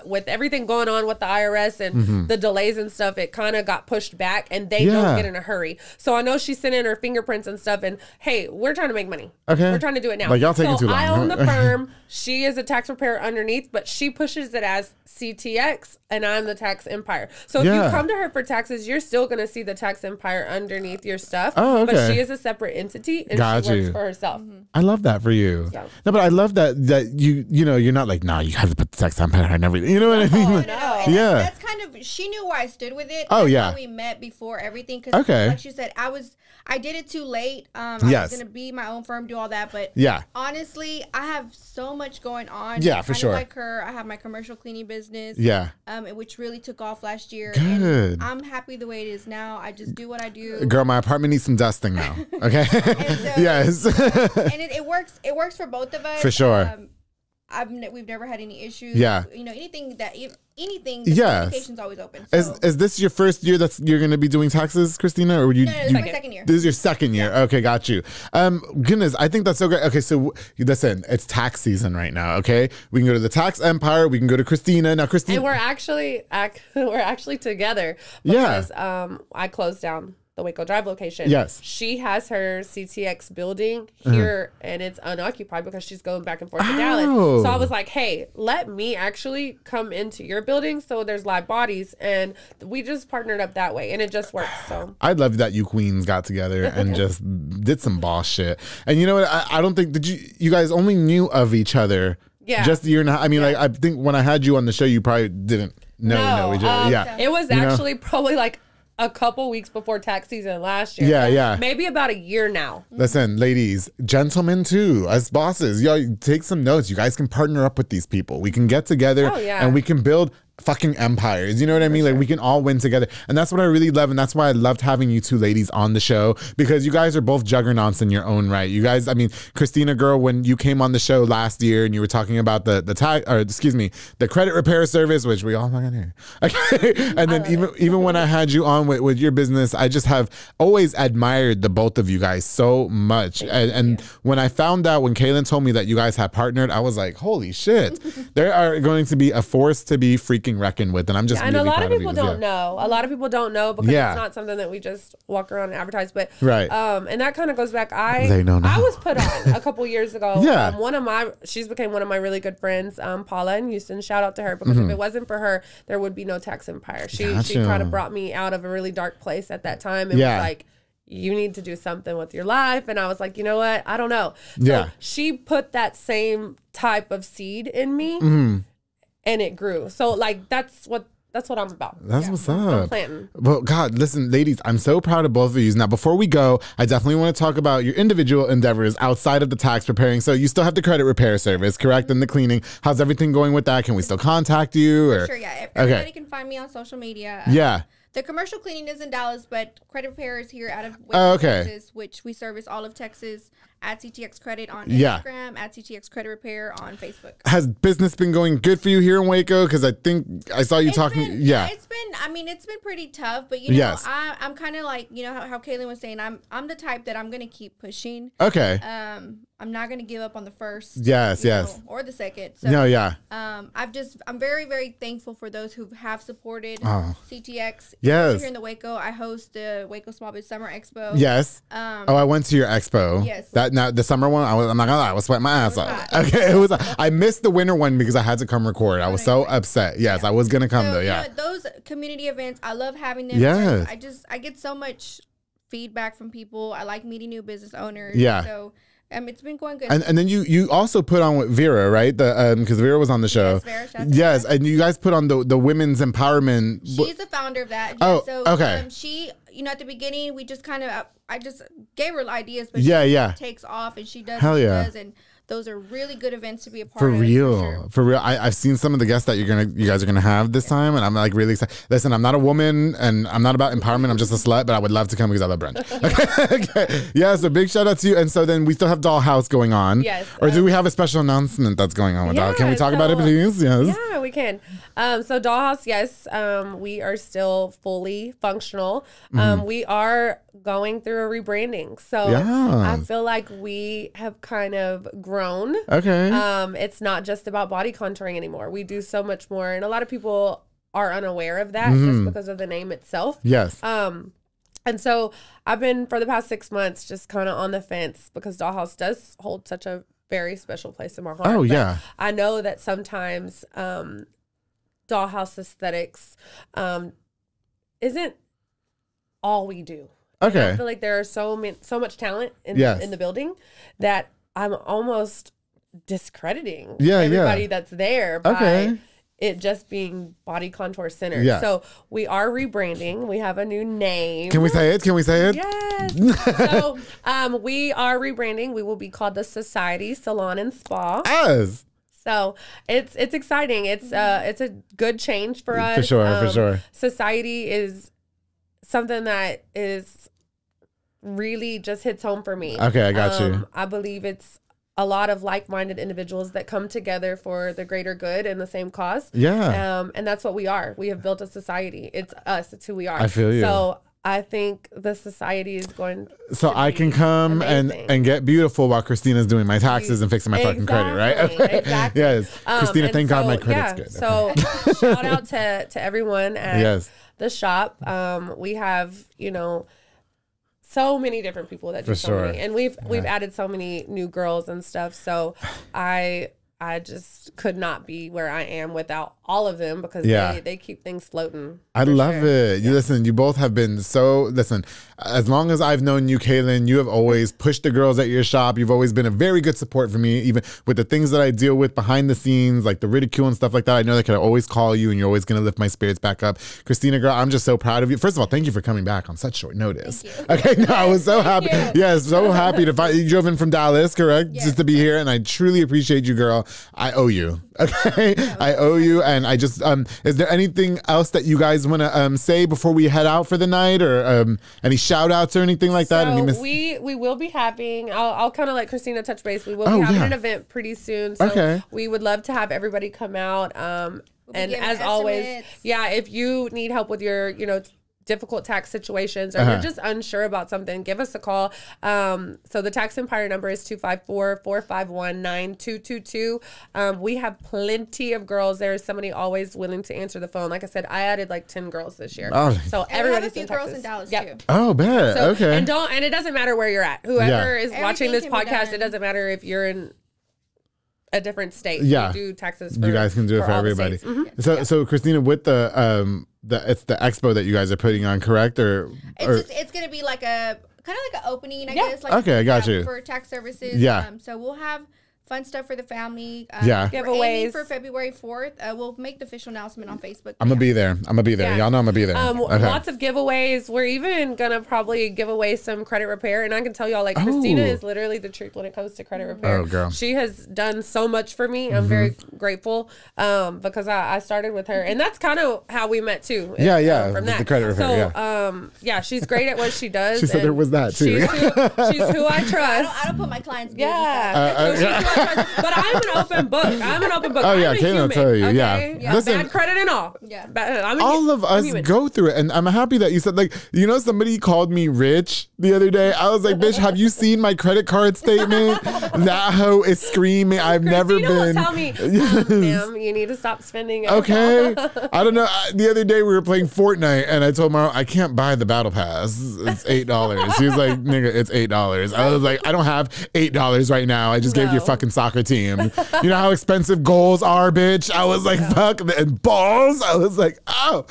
with everything going on with the IRS and the delays and stuff, it kind of got pushed back and they don't get in a hurry. So I know she sent in her fingerprints and stuff and, hey, we're trying to make money. Okay. We're trying to do it now. Like y'all taking too long. I own the firm. She is a tax preparer underneath, but she pushes it as CTX and I'm the tax empire. So if you come to her for taxes, you're still going to see the tax empire underneath your stuff. Oh, okay. But she is a separate entity and she works for herself. I love that for you. So. No, but I love that you know, you're not like, no, you have to put the tax empire and everything. You know what I mean? No. Yeah. That's kind of, she knew where I stood with it. Oh, That's how we met before everything. Because like she said, I did it too late. I was going to be my own firm, do all that. But honestly, I have so much going on. Yeah, for sure. Like her, I have my commercial cleaning business. Yeah. Which really took off last year. Good. And I'm happy the way it is now. I just do what I do. Girl, my apartment needs some dusting now. Okay. Yes. And it works. It works for both of us. For sure. We've never had any issues. Yeah. You know, anything, the communication's always open. So. Is this your first year you're going to be doing taxes, Christina? Or would you? No, this is my second year. This is your second year. Yeah. Okay, got you. Goodness, I think that's so great. Okay, so listen, it's tax season right now. Okay, we can go to the tax empire. We can go to Christina. Now, Christina, and we're actually together because I closed down the Waco Drive location. Yes. She has her CTX building here and it's unoccupied because she's going back and forth to Dallas. So I was like, hey, let me actually come into your building so there's live bodies. And we just partnered up that way and it just works. So I love that you queens got together and just did some boss shit. And you know what? I don't think, you guys only knew of each other just a year and a half. I mean, like, I think when I had you on the show, you probably didn't know each other. It was actually probably like a couple weeks before tax season last year. Yeah. Maybe about a year now. Listen, ladies, gentlemen too, as bosses, y'all take some notes. You guys can partner up with these people. We can get together and we can build fucking empires. You know what I mean? Like, we can all win together. And that's what I really love. And that's why I loved having you two ladies on the show, because you guys are both juggernauts in your own right. You guys, I mean, Christina, girl, when you came on the show last year and you were talking about the credit repair service, which we all fucking hear. Okay. And then even when I had you on with your business, I just have always admired the both of you guys so much. And when I found out, when Kalyn told me that you guys had partnered, I was like, holy shit, there are going to be a force to be freaking reckoned with. And I'm just really and a lot proud of people don't know. A lot of people don't know because it's not something that we just walk around and advertise. But and that kind of goes back. I was put on a couple years ago. She's became one of my really good friends, Paula in Houston. Shout out to her, because if it wasn't for her, there would be no tax empire. She kind of brought me out of a really dark place at that time and was like, you need to do something with your life. And I was like, you know what? I don't know. So she put that same type of seed in me. And it grew. So like that's what I'm about. That's what's up. I'm planting. Well, God, listen, ladies, I'm so proud of both of you. Now, before we go, I definitely want to talk about your individual endeavors outside of the tax preparing. So you still have the credit repair service, correct? And the cleaning. How's everything going with that? Can we still contact you? Or? Sure, yeah. Everybody can find me on social media. The commercial cleaning is in Dallas, but credit repair is here out of Waco, Texas, which we service all of Texas. At CTX Credit on Instagram, at CTX Credit Repair on Facebook. Has business been going good for you here in Waco? Because I think I saw you talking. It's been pretty tough, but you know, I'm kind of like, you know, how Kalyn was saying, I'm the type that I'm gonna keep pushing. Okay. I'm not gonna give up on the first. Yes. Or the second. So, I'm very, very thankful for those who have supported CTX. Yes. Here in the Waco, I host the Waco Small Business Summer Expo. Yes. I went to your expo. Yes. Now the summer one, I'm not gonna lie, I was sweating my ass off. Okay, it was. I missed the winter one because I had to come record. I was so upset. Yes, I was gonna come though. Yeah. You know, those community events, I love having them. Yes. I get so much feedback from people. I like meeting new business owners. Yeah. So it's been going good. And then you also put on with Vera, right? Because Vera was on the show. Yes, and you guys put on the women's empowerment. She's the founder of that. Oh, so, okay. She, you know, at the beginning, we just kind of, I just gave her ideas, but she takes off and she does. Hell yeah. Does, and those are really good events to be a part for of. Real. For real. I've seen some of the guests that you guys are gonna have this time, and I'm like really excited. Listen, I'm not a woman and I'm not about empowerment. I'm just a slut, but I would love to come because I love brunch. Okay. Yeah, so big shout out to you. And so then we still have Dollhouse going on. Yes. Or do we have a special announcement that's going on with that? Can we talk about it, please? Yes. Yeah, we can. So Dollhouse, yes, we are still fully functional. We are going through a rebranding. So I feel like we have kind of grown. Okay. It's not just about body contouring anymore. We do so much more. And a lot of people are unaware of that just because of the name itself. Yes. And so I've been, for the past 6 months, just kind of on the fence because Dollhouse does hold such a very special place in my heart. Oh, yeah. I know that sometimes dollhouse aesthetics isn't all we do. Okay. I feel like there are so much talent in the building that I'm almost discrediting everybody that's there by it just being body contour centered. Yeah. So we are rebranding. We have a new name. Can we say it? Yes. So we are rebranding. We will be called the Society Salon and Spa. Yes. So it's exciting. It's a good change for us. For sure. Society is something that is really just hits home for me. Okay, I got you. I believe it's a lot of like-minded individuals that come together for the greater good and the same cause. Yeah. And that's what we are. We have built a society. It's us. It's who we are. I feel you. So I think the society is going so I can come and get beautiful while Christina's doing my taxes and fixing my fucking credit, right? Okay. Exactly. Yes. Christina, thank God my credit's good. So shout out to everyone at the shop. We have, so many different people that do many, and we've added so many new girls and stuff. So I just could not be where I am without all of them because they keep things floating. I love it. You listen, you both have been as long as I've known you, Kalyn, you have always pushed the girls at your shop. You've always been a very good support for me, even with the things that I deal with behind the scenes, like the ridicule and stuff like that. I know that I can always call you and you're always going to lift my spirits back up. Christina, girl, I'm just so proud of you. First of all, thank you for coming back on such short notice. Okay, no, I was so happy. Yes, so happy to find you. Drove in from Dallas, correct? Yes. Just to be here. And I truly appreciate you, girl. I owe you. Okay. I owe you. And I just, is there anything else that you guys want to say before we head out for the night, or any shout outs or anything like that? We will be having, I'll kind of let Christina touch base. We will be having an event pretty soon. So we would love to have everybody come out. And as always, if you need help with your, difficult tax situations, or you're just unsure about something, give us a call. So the Tax Empire number is 254-451-9222. We have plenty of girls. There is somebody always willing to answer the phone. Like I said, I added like 10 girls this year. So everybody's a few girls in Dallas too. Oh, bet. Okay. And it doesn't matter where you're at. Whoever is watching this podcast, it doesn't matter if you're in a different state. Yeah. We do taxes. You guys can do it for everybody. Mm-hmm. So Christina, with it's the expo that you guys are putting on, correct? It's gonna be like kind of like an opening, I guess. Like I got you. For tax services. Yeah. So we'll have fun stuff for the family. Giveaways for February 4th. We'll make the official announcement on Facebook. I'm gonna be there. Yeah. Y'all know I'm gonna be there. Lots of giveaways. We're even gonna probably give away some credit repair, and I can tell y'all, like, Christina is literally the truth when it comes to credit repair. Oh, girl. She has done so much for me. I'm very grateful because I started with her, and that's kind of how we met too. From that. The credit repair. So she's great at what she does. She said there was that too. She's who I trust. I don't put my clients. But I'm an open book. Oh yeah, Kalyn will tell you. Okay? Yeah. Listen, bad credit and all. Yeah. All of us go through it, and I'm happy that you said, like, somebody called me rich the other day. I was like, bitch, have you seen my credit card statement? That hoe is screaming. I've never been. Will tell me, ma'am, you need to stop spending. Okay. I don't know. The other day we were playing Fortnite, and I told Maro, I can't buy the battle pass. It's $8. He was like, nigga, it's $8. I was like, I don't have $8 right now. I just gave you a fucking soccer team. You know how expensive goals are, bitch? I was like, fuck, and balls. I was like, oh.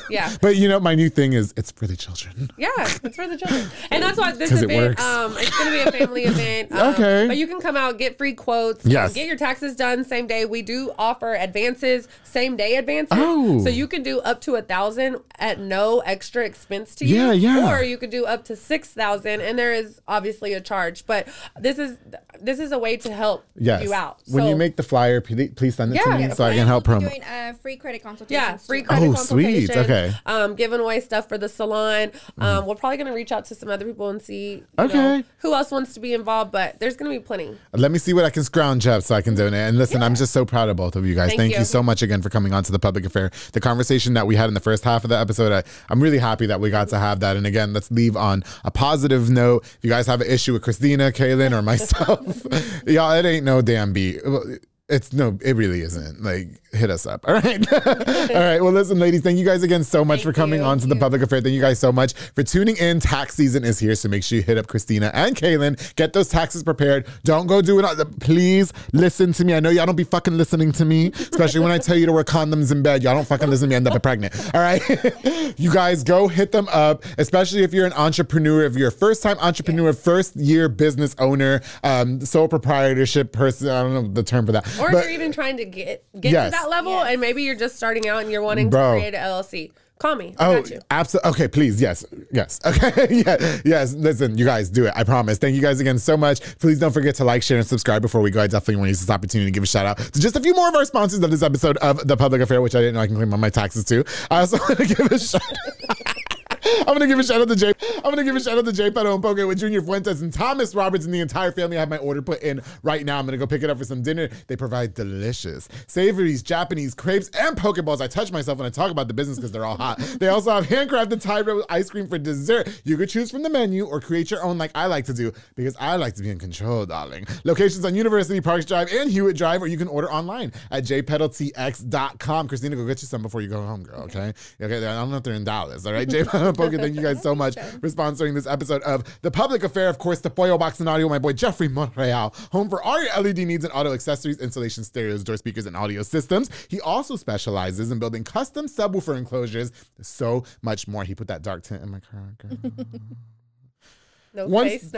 Yeah. But my new thing is, it's for the children. Yeah, it's for the children. And that's why this event, it's going to be a family event. Okay. But you can come out, get free quotes. Yes. Get your taxes done same day. We do offer advances, same day advances. Oh. So you can do up to $1,000 at no extra expense to you. Yeah. Or you could do up to $6,000, and there is obviously a charge. But this is a way to help you out. When you make the flyer, please send it to me so I can help promote. Doing free credit consultations. Yeah, free credit consultations. Sweet. Okay. Giving away stuff for the salon. We're probably going to reach out to some other people and see who else wants to be involved, but there's going to be plenty. Let me see what I can scrounge up so I can donate. And listen, I'm just so proud of both of you guys. Thank you so much again for coming on to The Public Affair. The conversation that we had in the first half of the episode, I'm really happy that we got to have that. And again, let's leave on a positive note. If you guys have an issue with Christina, Kalyn, or myself, y'all, it ain't no damn beat. It really isn't. Like, hit us up. All right. All right. Well, listen, ladies, thank you guys again so much for coming on to The Public Affair. Thank you guys so much for tuning in. Tax season is here, so make sure you hit up Christina and Kalyn. Get those taxes prepared. Don't go do it. Please listen to me. I know y'all don't be fucking listening to me, especially when I tell you to wear condoms in bed. Y'all don't fucking listen to me, end up pregnant. All right. You guys go hit them up, especially if you're an entrepreneur, if you're a first-time entrepreneur, first-year business owner, sole proprietorship person. I don't know the term for that. Or if you're even trying to get to that level, and maybe you're just starting out and you're wanting to create an LLC. Call me. I got you. Absolutely. Okay, please. Yes. Okay. Yes. Listen, you guys, do it. I promise. Thank you guys again so much. Please don't forget to like, share, and subscribe before we go. I definitely want to use this opportunity to give a shout out to just a few more of our sponsors of this episode of The Public Affair, which I didn't know I can claim on my taxes too. I also want to give a shout I'm gonna give a shout out to Jay Pedo and Poke with Junior Fuentes and Thomas Roberts and the entire family. I have my order put in right now. I'm gonna go pick it up for some dinner. They provide delicious savories, Japanese crepes, and Pokeballs. I touch myself when I talk about the business because they're all hot. They also have handcrafted Thai bread with ice cream for dessert. You could choose from the menu or create your own like I like to do because I like to be in control, darling. Locations on University Parks Drive and Hewitt Drive, or you can order online at jpedaltx.com. Christina, go get you some before you go home, girl, okay? Okay, I don't know if they're in Dallas, all right? Jay Pedo and Poke, thank you guys so much for sponsoring this episode of The Public Affair. Of course, the Foil Box and Audio, my boy Jeffrey Montreal, home for all your LED needs and auto accessories, installation, stereos, door speakers, and audio systems. He also specializes in building custom subwoofer enclosures. There's so much more. He put that dark tint in my car, girl. No case.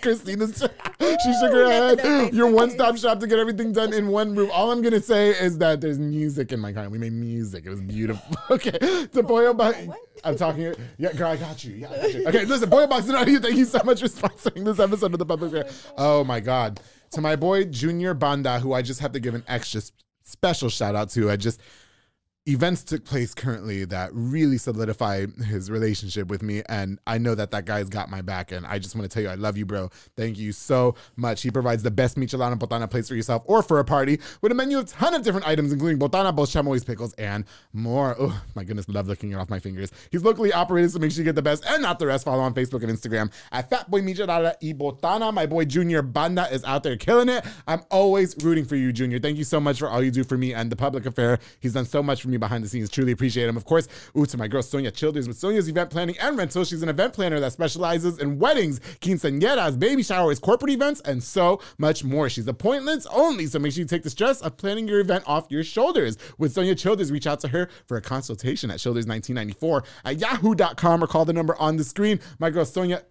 Christina, she shook her head. Your one-stop shop to get everything done in one room. All I'm gonna say is that there's music in my car. We made music. It was beautiful. Okay, the Boyle Box. I'm talking. Yeah, girl, I got you. Yeah, I got you. Okay, listen, Boyle Box and Audio, thank you so much for sponsoring this episode of The Public Affair. Oh my God, to my boy Junior Banda, who I just have to give an extra special shout out to. Events took place currently that really solidified his relationship with me, and I know that guy's got my back, and I just want to tell you I love you, bro. Thank you so much. He provides the best michelada botana plates for yourself or for a party with a menu of a ton of different items, including botana, bols, chamois, pickles, and more. Oh, my goodness, love licking it off my fingers. He's locally operated, so make sure you get the best and not the rest. Follow on Facebook and Instagram at Fatboy Michelada y Botana. My boy Junior Banda is out there killing it. I'm always rooting for you, Junior. Thank you so much for all you do for me and The Public Affair. He's done so much for me behind the scenes. Truly appreciate him. Of course, to my girl Sonia Childers with Sonia's Event Planning and Rental. She's an event planner that specializes in weddings, quinceañeras, baby showers, corporate events, and so much more. She's appointments only, so make sure you take the stress of planning your event off your shoulders. With Sonia Childers, reach out to her for a consultation at Childers1994 at yahoo.com or call the number on the screen. My girl Sonia,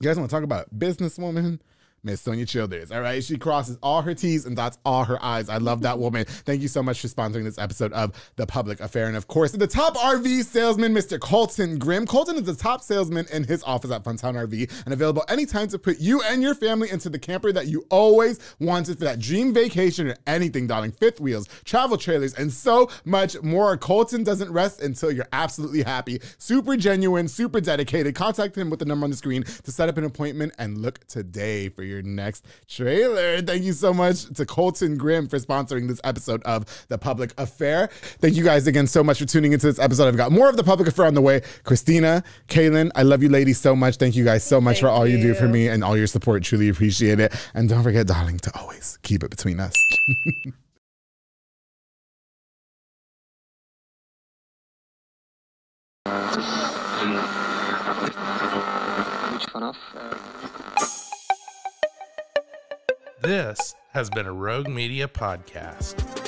you guys want to talk about businesswoman? Miss Sonia Childers, all right? She crosses all her T's and dots all her I's. I love that woman. Thank you so much for sponsoring this episode of The Public Affair. And of course, the top RV salesman, Mr. Colton Grimm. Colton is the top salesman in his office at Funtown RV and available anytime to put you and your family into the camper that you always wanted for that dream vacation or anything, darling. Fifth wheels, travel trailers, and so much more. Colton doesn't rest until you're absolutely happy. Super genuine, super dedicated. Contact him with the number on the screen to set up an appointment and look today for your next trailer. Thank you so much to Colton Grimm for sponsoring this episode of The Public Affair. Thank you guys again so much for tuning into this episode. I've got more of The Public Affair on the way. Christina, Kalyn, I love you ladies so much. Thank you guys so much for all you do for me and all your support. Truly appreciate it. And don't forget, darling, to always keep it between us. This has been a Rogue Media podcast.